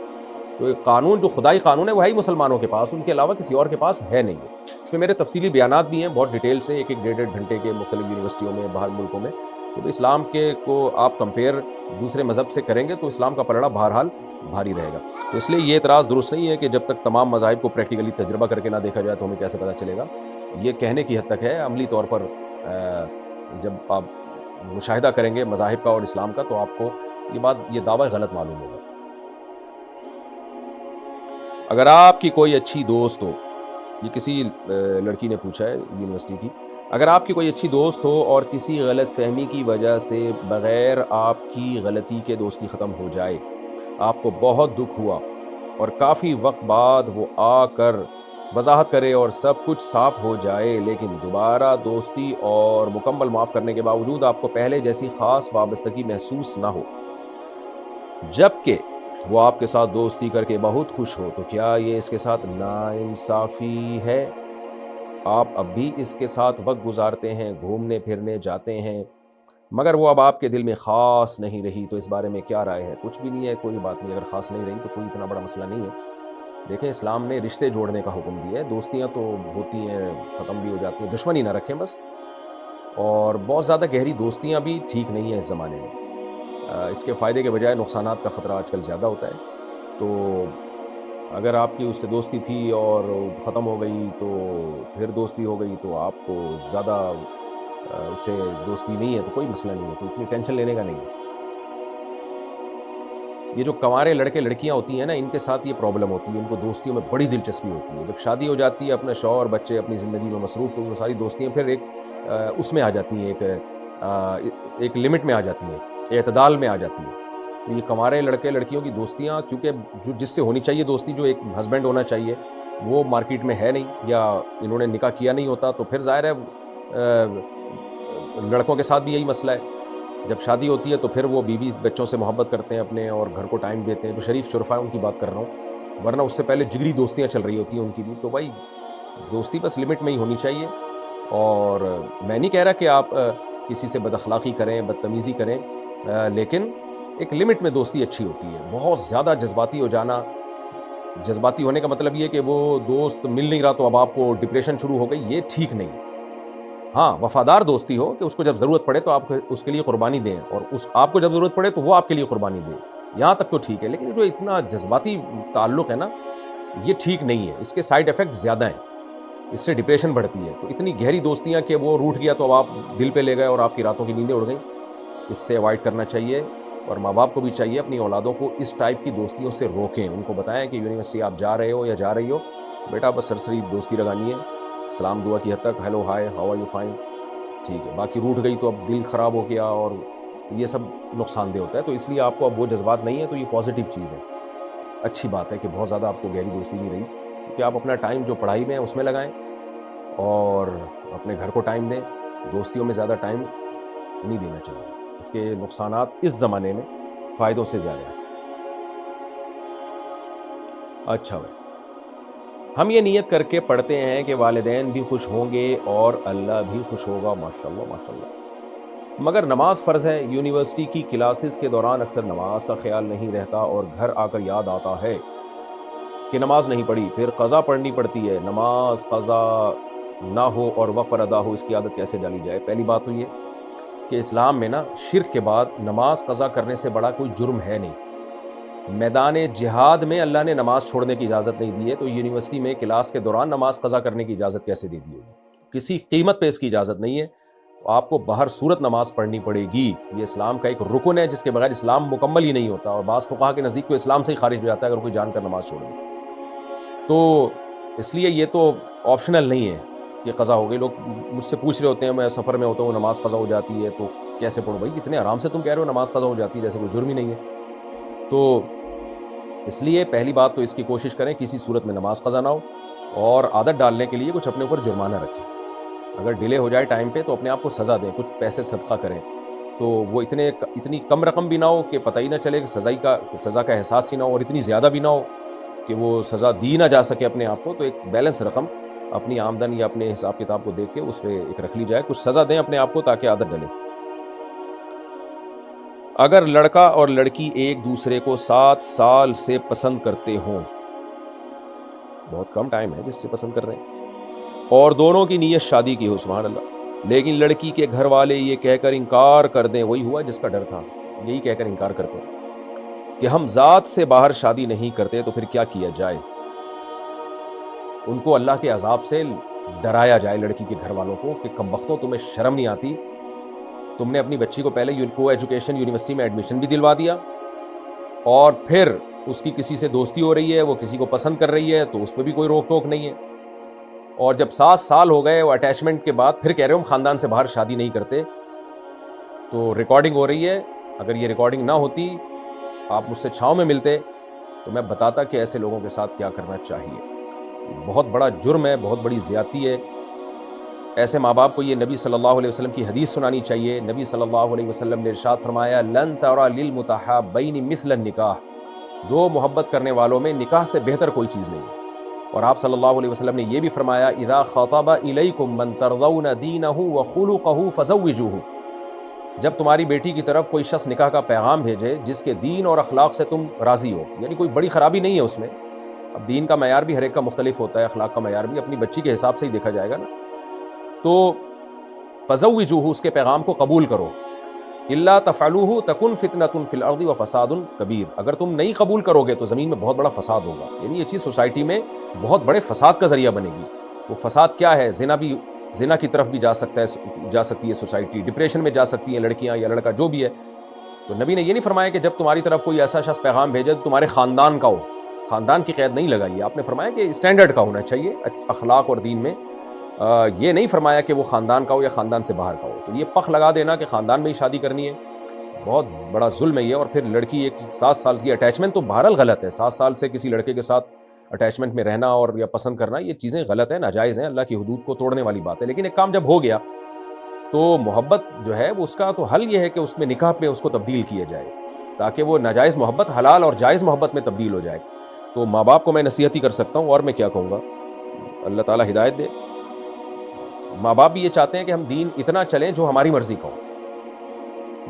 تو قانون جو خدائی قانون ہے وہ ہے ہی مسلمانوں کے پاس، ان کے علاوہ کسی اور کے پاس ہے نہیں. اس میں میرے تفصیلی بیانات بھی ہیں بہت ڈیٹیل سے، ایک ڈیڑھ گھنٹے کے مختلف یونیورسٹیوں میں، باہر ملکوں میں، کہ اسلام کے کو آپ کمپیئر دوسرے مذہب سے کریں گے تو اسلام کا پلڑا بہرحال بھاری رہے گا. تو اس لیے یہ اعتراض درست نہیں ہے کہ جب تک تمام مذاہب کو پریکٹیکلی تجربہ کر کے نہ دیکھا جائے تو ہمیں کیسے پتہ چلے گا. یہ کہنے کی حد تک ہے. عملی طور پر جب آپ مشاہدہ کریں گے مذاہب کا اور اسلام کا تو آپ کو یہ دعویٰ غلط معلوم ہوگا. اگر آپ کی کوئی اچھی دوست ہو، یہ کسی لڑکی نے پوچھا ہے یونیورسٹی کی، اگر آپ کی کوئی اچھی دوست ہو اور کسی غلط فہمی کی وجہ سے بغیر آپ کی غلطی کے دوستی ختم ہو جائے، آپ کو بہت دکھ ہوا اور کافی وقت بعد وہ آ کر وضاحت کرے اور سب کچھ صاف ہو جائے، لیکن دوبارہ دوستی اور مکمل معاف کرنے کے باوجود آپ کو پہلے جیسی خاص وابستگی محسوس نہ ہو، جبکہ وہ آپ کے ساتھ دوستی کر کے بہت خوش ہو، تو کیا یہ اس کے ساتھ ناانصافی ہے؟ آپ اب بھی اس کے ساتھ وقت گزارتے ہیں، گھومنے پھرنے جاتے ہیں، مگر وہ اب آپ کے دل میں خاص نہیں رہی، تو اس بارے میں کیا رائے ہے؟ کچھ بھی نہیں ہے، کوئی بات نہیں. اگر خاص نہیں رہی تو کوئی اتنا بڑا مسئلہ نہیں ہے. دیکھیں اسلام نے رشتے جوڑنے کا حکم دیا ہے. دوستیاں تو ہوتی ہیں، ختم بھی ہو جاتی ہیں، دشمنی نہ رکھیں بس. اور بہت زیادہ گہری دوستیاں بھی ٹھیک نہیں ہیں اس زمانے میں. اس کے فائدے کے بجائے نقصانات کا خطرہ آج کل زیادہ ہوتا ہے. تو اگر آپ کی اس سے دوستی تھی اور ختم ہو گئی تو پھر دوستی ہو گئی تو آپ کو زیادہ اس سے دوستی نہیں ہے تو کوئی مسئلہ نہیں ہے، کوئی اتنی ٹینشن لینے کا نہیں ہے. یہ جو کنوارے لڑکے لڑکیاں ہوتی ہیں نا، ان کے ساتھ یہ پرابلم ہوتی ہے. ان کو دوستیوں میں بڑی دلچسپی ہوتی ہے. جب شادی ہو جاتی ہے، اپنے شوہر بچے اپنی زندگی میں مصروف، تو وہ ساری دوستیاں پھر ایک اس میں آ جاتی ہیں، ایک لمٹ میں آ جاتی ہیں، اعتدال میں آ جاتی ہیں. تو یہ کنوارے لڑکے لڑکیوں کی دوستیاں، کیونکہ جس سے ہونی چاہیے دوستی، جو ایک ہسبینڈ ہونا چاہیے، وہ مارکیٹ میں ہے نہیں، یا انہوں نے نکاح کیا نہیں ہوتا، تو پھر ظاہر ہے لڑکوں کے ساتھ بھی یہی مسئلہ ہے. جب شادی ہوتی ہے تو پھر وہ بیوی بچوں سے محبت کرتے ہیں اپنے، اور گھر کو ٹائم دیتے ہیں. جو شریف شرفا ان کی بات کر رہا ہوں، ورنہ اس سے پہلے جگری دوستیاں چل رہی ہوتی ہیں ان کی بھی. تو بھائی دوستی بس لمٹ میں ہی ہونی چاہیے. اور میں نہیں کہہ رہا کہ آپ کسی سے بد اخلاقی کریں، بدتمیزی کریں، لیکن ایک لمٹ میں دوستی اچھی ہوتی ہے. بہت زیادہ جذباتی ہو جانا، جذباتی ہونے کا مطلب یہ کہ وہ دوست مل نہیں رہا تو اب آپ کو ڈپریشن شروع ہو گئی، یہ ٹھیک نہیں ہے. ہاں وفادار دوستی ہو کہ اس کو جب ضرورت پڑے تو آپ اس کے لیے قربانی دیں، اور آپ کو جب ضرورت پڑے تو وہ آپ کے لیے قربانی دے، یہاں تک تو ٹھیک ہے. لیکن جو اتنا جذباتی تعلق ہے نا، یہ ٹھیک نہیں ہے. اس کے سائیڈ ایفیکٹ زیادہ ہیں، اس سے ڈپریشن بڑھتی ہے. تو اتنی گہری دوستیاں کہ وہ روٹھ گیا تو اب آپ دل پہ لے گئے اور آپ کی راتوں کی نیندیں اڑ گئیں، اس سے اوائڈ کرنا چاہیے. اور ماں باپ کو بھی چاہیے اپنی اولادوں کو اس ٹائپ کی دوستیوں سے روکیں. ان کو بتائیں کہ یونیورسٹی آپ جا رہے ہو یا جا رہی ہو، بیٹا بس سرسری دوستی لگانی ہے، سلام دعا کی حد تک، hello hi how are you fine, ٹھیک ہے. باقی روٹھ گئی تو اب دل خراب ہو گیا اور یہ سب نقصان دہ ہوتا ہے. تو اس لیے آپ کو اب وہ جذبات نہیں ہیں، تو یہ پازیٹیو چیز ہے، اچھی بات ہے کہ بہت زیادہ آپ کو گہری دوستی نہیں رہی، کیونکہ آپ اپنا ٹائم جو پڑھائی میں ہے اس میں لگائیں اور اپنے گھر کو ٹائم دیں. دوستیوں میں زیادہ ٹائم نہیں دینا چاہیے، اس کے نقصانات اس زمانے میں فائدوں سے زیادہ ہیں. اچھا بھائی، ہم یہ نیت کر کے پڑھتے ہیں کہ والدین بھی خوش ہوں گے اور اللہ بھی خوش ہوگا. ماشاءاللہ ماشاءاللہ. مگر نماز فرض ہے. یونیورسٹی کی کلاسز کے دوران اکثر نماز کا خیال نہیں رہتا اور گھر آ کر یاد آتا ہے کہ نماز نہیں پڑھی، پھر قضا پڑھنی پڑتی ہے. نماز قضا نہ ہو اور وقت پر ادا ہو، اس کی عادت کیسے ڈالی جائے؟ پہلی بات تو یہ کہ اسلام میں نا شرک کے بعد نماز قضا کرنے سے بڑا کوئی جرم ہے نہیں. میدان جہاد میں اللہ نے نماز چھوڑنے کی اجازت نہیں دی ہے، تو یونیورسٹی میں کلاس کے دوران نماز قضا کرنے کی اجازت کیسے دے دی ہوگی؟ کسی قیمت پہ اس کی اجازت نہیں ہے. تو آپ کو بہر صورت نماز پڑھنی پڑے گی. یہ اسلام کا ایک رکن ہے جس کے بغیر اسلام مکمل ہی نہیں ہوتا، اور بعض فقہا کے نزدیک تو اسلام سے ہی خارج ہو جاتا ہے اگر کوئی جان کر نماز چھوڑ دے. تو اس لیے یہ تو آپشنل نہیں ہے کہ قضا ہو گئی. لوگ مجھ سے پوچھ رہے ہوتے ہیں، میں سفر میں ہوتا ہوں نماز قضا ہو جاتی ہے تو کیسے پڑھوں؟ بھائی اتنے آرام سے تم کہہ رہے ہو نماز قضا ہو جاتی ہے، جیسے کوئی جرم ہی نہیں ہے. تو اس لیے پہلی بات تو اس کی کوشش کریں کسی صورت میں نماز قضا نہ ہو، اور عادت ڈالنے کے لیے کچھ اپنے اوپر جرمانہ رکھیں. اگر ڈیلے ہو جائے ٹائم پہ تو اپنے آپ کو سزا دیں، کچھ پیسے صدقہ کریں. تو وہ اتنی کم رقم بھی نہ ہو کہ پتہ ہی نہ چلے کہ سزا کا احساس ہی نہ ہو، اور اتنی زیادہ بھی نہ ہو کہ وہ سزا دی نہ جا سکے اپنے آپ کو. تو ایک بیلنس رقم اپنی آمدن یا اپنے حساب کتاب کو دیکھ کے اس پہ ایک رکھ لی جائے. کچھ سزا دیں اپنے آپ کو تاکہ عادت ڈلے. اگر لڑکا اور لڑکی ایک دوسرے کو 7 سال سے پسند کرتے ہوں، بہت کم ٹائم ہے جس سے پسند کر رہے ہیں، اور دونوں کی نیت شادی کی ہو، سبحان اللہ، لیکن لڑکی کے گھر والے یہ کہہ کر انکار کر دیں، وہی ہوا جس کا ڈر تھا، یہی کہہ کر انکار کرتے ہیں کہ ہم ذات سے باہر شادی نہیں کرتے، تو پھر کیا کیا جائے؟ ان کو اللہ کے عذاب سے ڈرایا جائے، لڑکی کے گھر والوں کو، کہ کمبختوں تمہیں شرم نہیں آتی، تم نے اپنی بچی کو پہلے کو ایجوکیشن یونیورسٹی میں ایڈمیشن بھی دلوا دیا، اور پھر اس کی کسی سے دوستی ہو رہی ہے، وہ کسی کو پسند کر رہی ہے، تو اس پہ بھی کوئی روک ٹوک نہیں ہے. اور جب 7 سال ہو گئے وہ اٹیچمنٹ کے بعد پھر کہہ رہے ہو ہم خاندان سے باہر شادی نہیں کرتے، تو ریکارڈنگ ہو رہی ہے. اگر یہ ریکارڈنگ نہ ہوتی، آپ مجھ سے چھاؤں میں ملتے، تو میں بتاتا کہ ایسے لوگوں کے ساتھ کیا کرنا چاہیے. بہت بڑا جرم ہے، بہت بڑی زیادتی ہے. ایسے ماں باپ کو یہ نبی صلی اللہ علیہ وسلم کی حدیث سنانی چاہیے. نبی صلی اللہ علیہ وسلم نے ارشاد فرمایا، لن ترى للمتحابین مثل النکاح، دو محبت کرنے والوں میں نکاح سے بہتر کوئی چیز نہیں ہے. اور آپ صلی اللہ علیہ وسلم نے یہ بھی فرمایا، اذا خطب الیکم من ترضون دینہ وخلقہ فزوجوہ، جب تمہاری بیٹی کی طرف کوئی شخص نکاح کا پیغام بھیجے جس کے دین اور اخلاق سے تم راضی ہو، یعنی کوئی بڑی خرابی نہیں ہے اس میں. اب دین کا معیار بھی ہر ایک کا مختلف ہوتا ہے، اخلاق کا معیار بھی اپنی بچی کے حساب سے ہی دیکھا جائے گا نا. تو فزوجوہ، اس کے پیغام کو قبول کرو. الا تفعلوہ تکن فتنۃ فی الارض وفساد کبیر، اگر تم نہیں قبول کرو گے تو زمین میں بہت بڑا فساد ہوگا. یعنی یہ چیز سوسائٹی میں بہت بڑے فساد کا ذریعہ بنے گی. وہ فساد کیا ہے؟ زنا کی طرف بھی جا سکتی ہے سوسائٹی، ڈپریشن میں جا سکتی ہیں لڑکیاں یا لڑکا جو بھی ہے. تو نبی نے یہ نہیں فرمایا کہ جب تمہاری طرف کوئی ایسا شخص پیغام بھیجے تو تمہارے خاندان کا ہو، خاندان کی قید نہیں لگائی. آپ نے فرمایا کہ اسٹینڈرڈ کا ہونا چاہیے اخلاق اور دین میں. یہ نہیں فرمایا کہ وہ خاندان کا ہو یا خاندان سے باہر کا ہو. تو یہ پخ لگا دینا کہ خاندان میں ہی شادی کرنی ہے، بہت بڑا ظلم ہے یہ. اور پھر لڑکی ایک 7 سال کی اٹیچمنٹ تو بہرحال غلط ہے، 7 سال سے کسی لڑکے کے ساتھ اٹیچمنٹ میں رہنا اور یا پسند کرنا، یہ چیزیں غلط ہیں، ناجائز ہیں، اللہ کی حدود کو توڑنے والی بات ہے. لیکن ایک کام جب ہو گیا تو محبت جو ہے وہ اس کا تو حل یہ ہے کہ اس میں نکاح پہ اس کو تبدیل کیا جائے، تاکہ وہ ناجائز محبت حلال اور جائز محبت میں تبدیل ہو جائے. تو ماں باپ کو میں نصیحت ہی کر سکتا ہوں، اور میں کیا کہوں گا، اللہ تعالیٰ ہدایت دے. ماں باپ بھی یہ چاہتے ہیں کہ ہم دین اتنا چلیں جو ہماری مرضی کا ہو.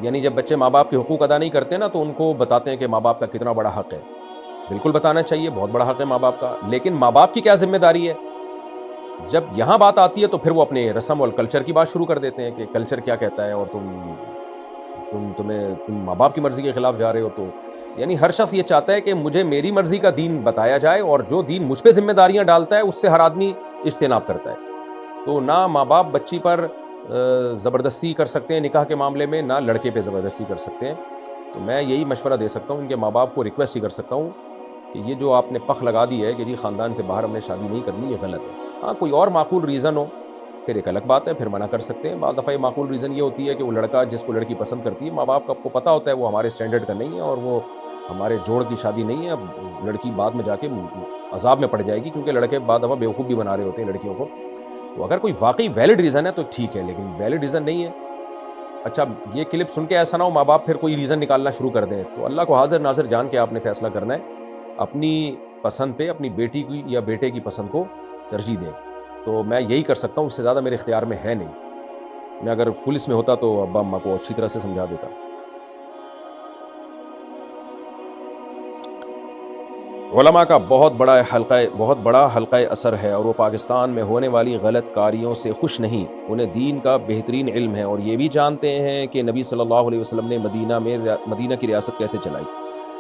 یعنی جب بچے ماں باپ کے حقوق ادا نہیں کرتے نا تو ان کو بتاتے ہیں کہ ماں باپ کا کتنا بڑا حق ہے. بالکل بتانا چاہیے، بہت بڑا حق ہے ماں باپ کا. لیکن ماں باپ کی کیا ذمہ داری ہے جب یہاں بات آتی ہے تو پھر وہ اپنے رسم اور کلچر کی بات شروع کر دیتے ہیں کہ کلچر کیا کہتا ہے اور تم ماں باپ کی مرضی کے خلاف جا رہے ہو. تو یعنی ہر شخص یہ چاہتا ہے کہ مجھے میری مرضی کا دین بتایا جائے اور جو دین مجھ پہ ذمہ داریاں ڈالتا ہے اس سے ہر آدمی اجتناب کرتا ہے. تو نہ ماں باپ بچی پر زبردستی کر سکتے ہیں نکاح کے معاملے میں، نہ لڑکے پہ زبردستی کر سکتے ہیں. تو میں یہی مشورہ دے سکتا ہوں ان کے ماں باپ کو، ریکویسٹ ہی کر سکتا ہوں کہ یہ جو آپ نے پخ لگا دی ہے کہ جی خاندان سے باہر ہم نے شادی نہیں کرنی، یہ غلط ہے. ہاں کوئی اور معقول ریزن ہو پھر ایک الگ بات ہے، پھر منع کر سکتے ہیں. بعض دفعہ یہ معقول ریزن یہ ہوتی ہے کہ وہ لڑکا جس کو لڑکی پسند کرتی ہے، ماں باپ کو پتہ ہوتا ہے وہ ہمارے اسٹینڈرڈ کا نہیں ہے اور وہ ہمارے جوڑ کی شادی نہیں ہے. اب لڑکی بعد میں جا کے عذاب میں پڑ جائے گی کیونکہ لڑکے بعض دفعہ بیوقوف بھی بنا رہے ہوتے ہیں لڑکیوں کو. تو اگر کوئی واقعی ویلڈ ریزن ہے تو ٹھیک ہے، لیکن ویلڈ ریزن نہیں ہے. اچھا یہ کلپ سن کے ایسا نہ ہو ماں باپ پھر کوئی ریزن نکالنا شروع کر دیں. تو اللہ کو حاضر ناظر جان کے آپ نے فیصلہ کرنا ہے، اپنی پسند پہ اپنی بیٹی کی یا بیٹے کی پسند کو ترجیح دیں. تو میں یہی کر سکتا ہوں، اس سے زیادہ میرے اختیار میں ہے نہیں. میں اگر پولیس میں ہوتا تو ابا اماں کو اچھی طرح سے سمجھا دیتا. علماء کا بہت بڑا حلقہ اثر ہے اور وہ پاکستان میں ہونے والی غلط کاریوں سے خوش نہیں. انہیں دین کا بہترین علم ہے اور یہ بھی جانتے ہیں کہ نبی صلی اللہ علیہ وسلم نے مدینہ کی ریاست کیسے چلائی.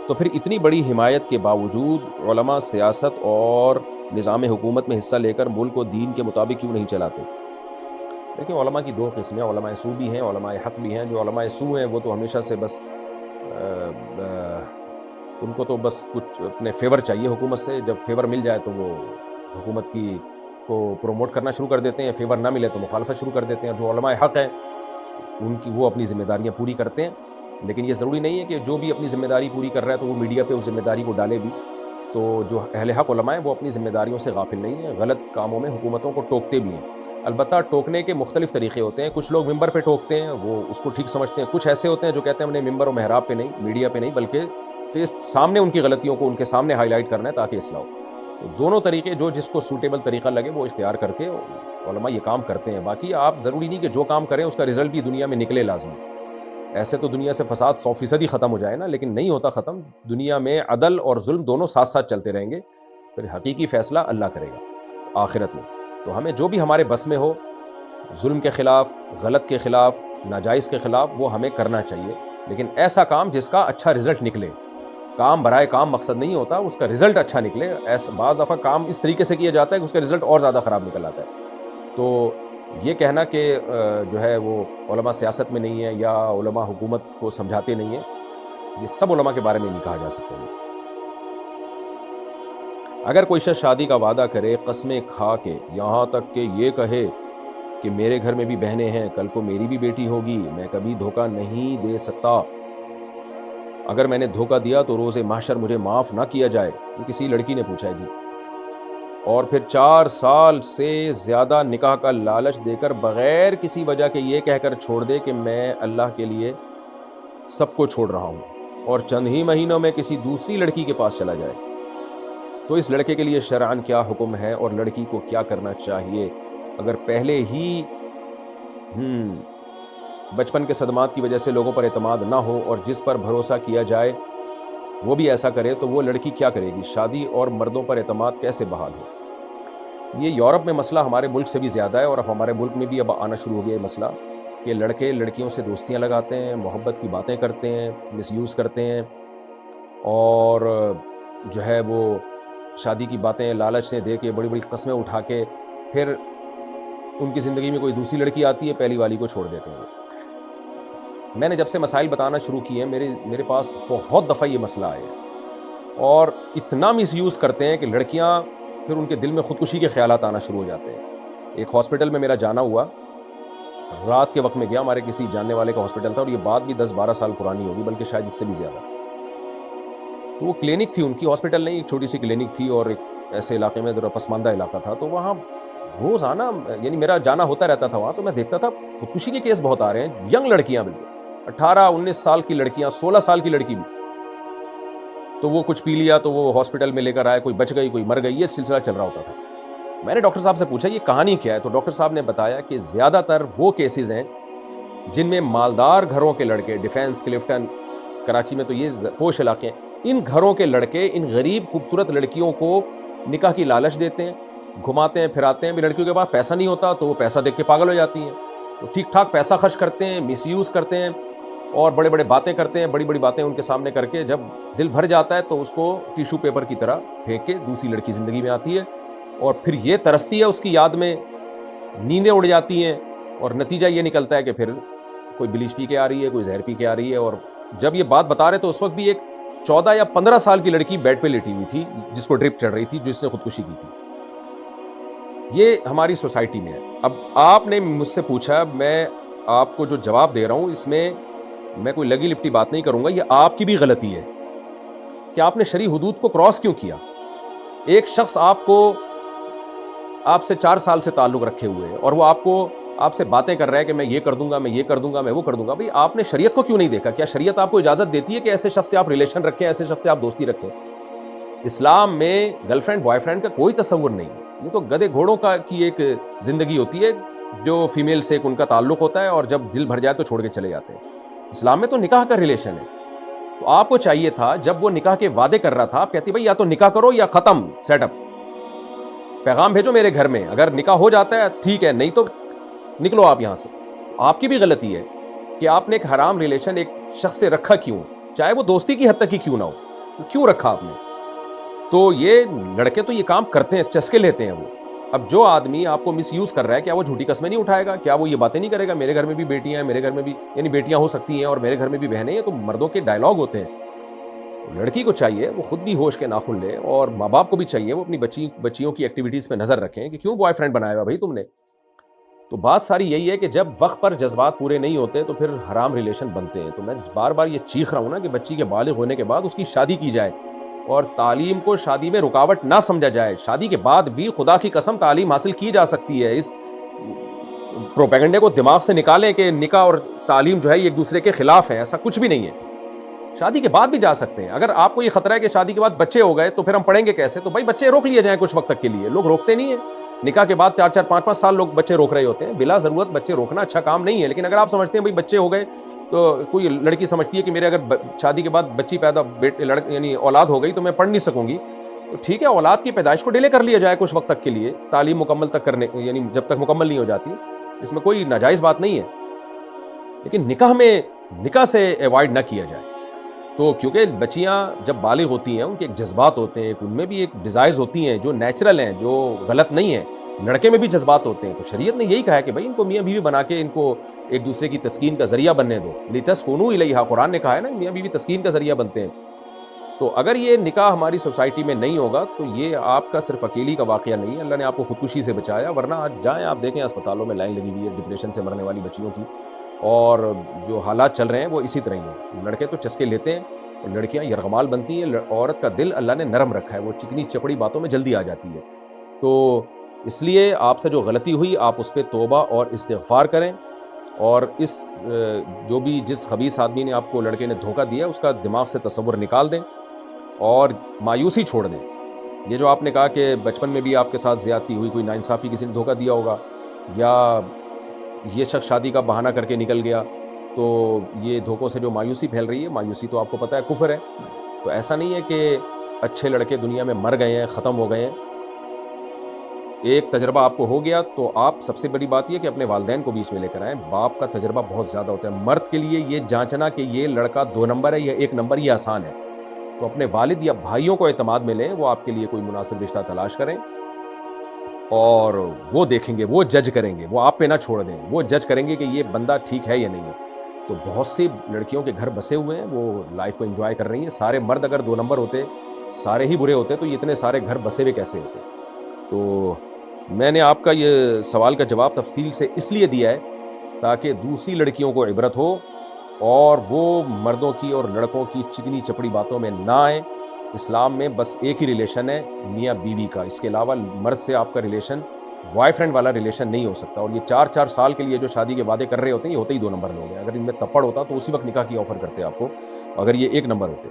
تو پھر اتنی بڑی حمایت کے باوجود علماء سیاست اور نظام حکومت میں حصہ لے کر ملک کو دین کے مطابق کیوں نہیں چلاتے؟ دیکھیں علماء کی دو قسمیں، علماء سو بھی ہیں، علماء حق بھی ہیں. جو علماء سو ہیں وہ تو ہمیشہ سے بس ان کو تو بس کچھ اپنے فیور چاہیے حکومت سے. جب فیور مل جائے تو وہ حکومت کی کو پروموٹ کرنا شروع کر دیتے ہیں، فیور نہ ملے تو مخالفت شروع کر دیتے ہیں. جو علماء حق ہیں ان کی وہ اپنی ذمہ داریاں پوری کرتے ہیں، لیکن یہ ضروری نہیں ہے کہ جو بھی اپنی ذمہ داری پوری کر رہا ہے تو وہ میڈیا پہ اس ذمہ داری کو ڈالے بھی. تو جو اہل حق علماء ہیں وہ اپنی ذمہ داریوں سے غافل نہیں ہیں، غلط کاموں میں حکومتوں کو ٹوکتے بھی ہیں. البتہ ٹوکنے کے مختلف طریقے ہوتے ہیں. کچھ لوگ ممبر پہ ٹوکتے ہیں، وہ اس کو ٹھیک سمجھتے ہیں. کچھ ایسے ہوتے ہیں جو کہتے ہیں ہم نے ممبر و محراب پہ نہیں، میڈیا پہ نہیں، بلکہ سامنے ان کی غلطیوں کو ان کے سامنے ہائی لائٹ کرنا ہے تاکہ اصلاح ہو. تو دونوں طریقے جو جس کو سوٹیبل طریقہ لگے وہ اختیار کر کے علماء یہ کام کرتے ہیں. باقی آپ ضروری نہیں کہ جو کام کریں اس کا رزلٹ بھی دنیا میں نکلے لازم. ایسے تو دنیا سے فساد 100% ختم ہو جائے نا، لیکن نہیں ہوتا ختم. دنیا میں عدل اور ظلم دونوں ساتھ ساتھ چلتے رہیں گے، پھر حقیقی فیصلہ اللہ کرے گا آخرت میں. تو ہمیں جو بھی ہمارے بس میں ہو، ظلم کے خلاف، غلط کے خلاف، ناجائز کے خلاف، وہ ہمیں کرنا چاہیے. لیکن ایسا کام جس کا اچھا رزلٹ نکلے. کام برائے کام مقصد نہیں ہوتا، اس کا رزلٹ اچھا نکلے. ایسا بعض دفعہ کام اس طریقے سے کیا جاتا ہے کہ اس کا رزلٹ اور زیادہ خراب نکل آتا ہے. تو یہ کہنا کہ جو ہے وہ علماء سیاست میں نہیں ہے یا علماء حکومت کو سمجھاتے نہیں ہیں، یہ سب علماء کے بارے میں نہیں کہا جا سکتا. اگر کوئی شخص شادی کا وعدہ کرے قسمیں کھا کے، یہاں تک کہ یہ کہے کہ میرے گھر میں بھی بہنیں ہیں، کل کو میری بھی بیٹی ہوگی، میں کبھی دھوکہ نہیں دے سکتا. اگر میں نے دھوکہ دیا تو روز محشر مجھے معاف نہ کیا جائے. یہ کسی لڑکی نے پوچھا ہے جی. اور پھر 4 سال سے زیادہ نکاح کا لالچ دے کر بغیر کسی وجہ کے یہ کہہ کر چھوڑ دے کہ میں اللہ کے لیے سب کو چھوڑ رہا ہوں، اور چند ہی مہینوں میں کسی دوسری لڑکی کے پاس چلا جائے، تو اس لڑکے کے لیے شرعاً کیا حکم ہے اور لڑکی کو کیا کرنا چاہیے؟ اگر پہلے ہی بچپن کے صدمات کی وجہ سے لوگوں پر اعتماد نہ ہو اور جس پر بھروسہ کیا جائے وہ بھی ایسا کرے تو وہ لڑکی کیا کرے گی؟ شادی اور مردوں پر اعتماد کیسے بحال ہو؟ یہ یورپ میں مسئلہ ہمارے ملک سے بھی زیادہ ہے، اور اب ہمارے ملک میں بھی اب آنا شروع ہو گیا یہ مسئلہ کہ لڑکے لڑکیوں سے دوستیاں لگاتے ہیں، محبت کی باتیں کرتے ہیں، مس یوز کرتے ہیں، اور جو ہے وہ شادی کی باتیں لالچ سے دے کے بڑی بڑی قسمیں اٹھا کے پھر ان کی زندگی میں کوئی دوسری لڑکی آتی ہے، پہلی والی کو چھوڑ دیتے ہیں. میں نے جب سے مسائل بتانا شروع کیے ہیں میرے پاس بہت دفعہ یہ مسئلہ آیا ہے، اور اتنا مس یوز کرتے ہیں کہ لڑکیاں پھر ان کے دل میں خودکشی کے خیالات آنا شروع ہو جاتے ہیں. ایک ہاسپٹل میں میرا جانا ہوا، رات کے وقت میں گیا، ہمارے کسی جاننے والے کا ہاسپٹل تھا، اور یہ بات بھی 10-12 سال پرانی ہوگی، بلکہ شاید اس سے بھی زیادہ. تو وہ کلینک تھی ان کی، ہاسپٹل نہیں، ایک چھوٹی سی کلینک تھی، اور ایک ایسے علاقے میں ذرا پسماندہ علاقہ تھا. تو وہاں روزانہ یعنی میرا جانا ہوتا رہتا تھا وہاں، تو میں دیکھتا تھا خودکشی کے کیس بہت آ رہے ہیں. ینگ لڑکیاں، بالکل 18-19 سال کی لڑکیاں، 16 سال کی لڑکی بھی. تو وہ کچھ پی لیا تو وہ ہاسپٹل میں لے کر آئے، کوئی بچ گئی کوئی مر گئی، یہ سلسلہ چل رہا ہوتا تھا. میں نے ڈاکٹر صاحب سے پوچھا یہ کہانی کیا ہے؟ تو ڈاکٹر صاحب نے بتایا کہ زیادہ تر وہ کیسز ہیں جن میں مالدار گھروں کے لڑکے، ڈیفینس، کلفٹن، کراچی میں تو یہ پوش علاقے ہیں، ان گھروں کے لڑکے ان غریب خوبصورت لڑکیوں کو نکاح کی لالچ دیتے ہیں، گھماتے ہیں پھراتے ہیں. بھی لڑکیوں کے پاس پیسہ نہیں ہوتا تو وہ پیسہ دیکھ کے پاگل ہو جاتی ہیں, تو ٹھیک ٹھاک پیسہ خرچ کرتے ہیں, مس یوز کرتے ہیں اور بڑے بڑے باتیں کرتے ہیں, بڑی بڑی باتیں ان کے سامنے کر کے جب دل بھر جاتا ہے تو اس کو ٹیشو پیپر کی طرح پھینک کے دوسری لڑکی زندگی میں آتی ہے, اور پھر یہ ترستی ہے اس کی یاد میں, نیندیں اڑ جاتی ہیں, اور نتیجہ یہ نکلتا ہے کہ پھر کوئی بلیچ پی کے آ رہی ہے, کوئی زہر پی کے آ رہی ہے. اور جب یہ بات بتا رہے تو اس وقت بھی ایک 14 یا 15 سال کی لڑکی بیڈ پہ لیٹی ہوئی تھی جس کو ڈرپ چڑھ رہی تھی, جس نے خودکشی کی تھی. یہ ہماری سوسائٹی میں ہے. اب آپ نے مجھ سے پوچھا, میں آپ کو جو جواب دے رہا ہوں اس میں میں کوئی لگی لپٹی بات نہیں کروں گا, یہ آپ کی بھی غلطی ہے کہ آپ نے شرعی حدود کو کراس کیوں کیا. ایک شخص آپ سے 4 سال سے تعلق رکھے ہوئے اور وہ آپ سے باتیں کر رہا ہے کہ میں یہ کر دوں گا, میں یہ کر دوں گا, میں وہ کر دوں گا. بھئی آپ نے شریعت کو کیوں نہیں دیکھا؟ کیا شریعت آپ کو اجازت دیتی ہے کہ ایسے شخص سے آپ ریلیشن رکھیں, ایسے شخص سے آپ دوستی رکھیں؟ اسلام میں گرل فرینڈ بوائے فرینڈ کا کوئی تصور نہیں ہے. یہ تو گدھے گھوڑوں کی ایک زندگی ہوتی ہے جو فیمیل سے ان کا تعلق ہوتا ہے اور جب دل بھر جائے تو چھوڑ کے چلے جاتے ہیں. اسلام میں تو نکاح کا ریلیشن ہے. تو آپ کو چاہیے تھا جب وہ نکاح کے وعدے کر رہا تھا, آپ کہتی بھائی یا تو نکاح کرو یا ختم, سیٹ اپ, پیغام بھیجو میرے گھر میں, اگر نکاح ہو جاتا ہے ٹھیک ہے, نہیں تو نکلو آپ یہاں سے. آپ کی بھی غلطی ہے کہ آپ نے ایک حرام ریلیشن ایک شخص سے رکھا کیوں, چاہے وہ دوستی کی حد تک ہی کیوں نہ ہو, کیوں رکھا آپ نے؟ تو یہ لڑکے تو یہ کام کرتے ہیں, چسکے لیتے ہیں وہ. اب جو آدمی آپ کو مس یوز کر رہا ہے, کیا وہ جھوٹی قسمیں نہیں اٹھائے گا؟ کیا وہ یہ باتیں نہیں کرے گا میرے گھر میں بھی بیٹیاں ہیں, میرے گھر میں بھی یعنی بیٹیاں ہو سکتی ہیں اور میرے گھر میں بھی بہنیں ہیں؟ تو مردوں کے ڈائلاگ ہوتے ہیں. لڑکی کو چاہیے وہ خود بھی ہوش کے ناخن لے, اور ماں باپ کو بھی چاہیے وہ اپنی بچیوں کی ایکٹیویٹیز پہ نظر رکھیں کہ کیوں بوائے فرینڈ بنایا ہوا بھائی تم نے. تو بات ساری یہی ہے کہ جب وقت پر جذبات پورے نہیں ہوتے تو پھر حرام ریلیشن بنتے ہیں. تو میں بار بار یہ چیخ رہا ہوں نا کہ بچی کے بالغ ہونے کے بعد اس کی شادی کی جائے, اور تعلیم کو شادی میں رکاوٹ نہ سمجھا جائے. شادی کے بعد بھی خدا کی قسم تعلیم حاصل کی جا سکتی ہے. اس پروپیگنڈے کو دماغ سے نکالیں کہ نکاح اور تعلیم جو ہے یہ ایک دوسرے کے خلاف ہے, ایسا کچھ بھی نہیں ہے. شادی کے بعد بھی جا سکتے ہیں. اگر آپ کو یہ خطرہ ہے کہ شادی کے بعد بچے ہو گئے تو پھر ہم پڑھیں گے کیسے, تو بھائی بچے روک لیے جائیں کچھ وقت تک کے لیے. لوگ روکتے نہیں ہیں, نکاح کے بعد 4 5 سال لوگ بچے روک رہے ہوتے ہیں. بلا ضرورت بچے روکنا اچھا کام نہیں ہے. لیکن اگر آپ سمجھتے ہیں بھائی بچے ہو گئے, تو کوئی لڑکی سمجھتی ہے کہ میرے اگر شادی کے بعد بچی یعنی اولاد ہو گئی تو میں پڑھ نہیں سکوں گی, تو ٹھیک ہے, اولاد کی پیدائش کو ڈیلے کر لیا جائے کچھ وقت تک کے لیے, تعلیم مکمل تک کرنے یعنی جب تک مکمل نہیں ہو جاتی. اس میں کوئی ناجائز بات نہیں ہے, لیکن نکاح سے ایوائڈ نہ کیا جائے. تو کیونکہ بچیاں جب بالغ ہوتی ہیں ان کے ایک جذبات ہوتے ہیں, ان میں بھی ایک ڈیزائرز ہوتی ہیں جو نیچرل ہیں, جو غلط نہیں ہیں. لڑکے میں بھی جذبات ہوتے ہیں. تو شریعت نے یہی کہا ہے کہ بھائی ان کو میاں بیوی بنا کے ان کو ایک دوسرے کی تسکین کا ذریعہ بننے دو. لِتَسْكُنُوا إِلَيْهَا, قرآن نے کہا ہے نا میاں بیوی تسکین کا ذریعہ بنتے ہیں. تو اگر یہ نکاح ہماری سوسائٹی میں نہیں ہوگا تو یہ آپ کا صرف اکیلی کا واقعہ نہیں ہے. اللہ نے آپ کو خودکشی سے بچایا, ورنہ آج جائیں آپ دیکھیں اسپتالوں میں لائن لگی ہوئی ہے ڈپریشن سے مرنے والی بچیوں کی, اور جو حالات چل رہے ہیں وہ اسی طرح ہی ہیں. لڑکے تو چسکے لیتے ہیں, لڑکیاں یرغمال بنتی ہیں. عورت کا دل اللہ نے نرم رکھا ہے, وہ چکنی چپڑی باتوں میں جلدی آ جاتی ہے. تو اس لیے آپ سے جو غلطی ہوئی آپ اس پہ توبہ اور استغفار کریں, اور جس خبیث آدمی نے آپ کو لڑکے نے دھوکہ دیا اس کا دماغ سے تصور نکال دیں اور مایوسی چھوڑ دیں. یہ جو آپ نے کہا کہ بچپن میں بھی آپ کے ساتھ زیادتی ہوئی, کوئی ناانصافی کسی نے دھوکہ دیا ہوگا, یا یہ شخص شادی کا بہانہ کر کے نکل گیا, تو یہ دھوکوں سے جو مایوسی پھیل رہی ہے, مایوسی تو آپ کو پتہ ہے کفر ہے. تو ایسا نہیں ہے کہ اچھے لڑکے دنیا میں مر گئے ہیں, ختم ہو گئے ہیں. ایک تجربہ آپ کو ہو گیا تو آپ سب سے بڑی بات یہ کہ اپنے والدین کو بیچ میں لے کر آئیں. باپ کا تجربہ بہت زیادہ ہوتا ہے. مرد کے لیے یہ جانچنا کہ یہ لڑکا 2 نمبر ہے یا 1 نمبر, یہ آسان ہے. تو اپنے والد یا بھائیوں کو اعتماد میں لیں, وہ آپ کے لیے کوئی مناسب رشتہ تلاش کریں, اور وہ دیکھیں گے, وہ جج کریں گے, وہ آپ پہ نہ چھوڑ دیں. وہ جج کریں گے کہ یہ بندہ ٹھیک ہے یا نہیں ہے. تو بہت سی لڑکیوں کے گھر بسے ہوئے ہیں, وہ لائف کو انجوائے کر رہی ہیں. سارے مرد اگر 2 نمبر ہوتے, سارے ہی برے ہوتے, تو یہ اتنے سارے گھر بسے ہوئے کیسے ہوتے؟ تو میں نے آپ کا یہ سوال کا جواب تفصیل سے اس لیے دیا ہے تاکہ دوسری لڑکیوں کو عبرت ہو اور وہ مردوں کی اور لڑکوں کی چکنی چپڑی باتوں میں نہ آئیں. اسلام میں بس ایک ہی ریلیشن ہے, میاں بیوی کا. اس کے علاوہ مرد سے آپ کا ریلیشن بوائے فرینڈ والا ریلیشن نہیں ہو سکتا. اور یہ 4 سال کے لیے جو شادی کے وعدے کر رہے ہوتے ہیں, یہ ہوتے ہی 2 نمبر لوگ ہیں. اگر ان میں تپڑ ہوتا تو اسی وقت نکاح کی آفر کرتے آپ کو, اگر یہ 1 نمبر ہوتے.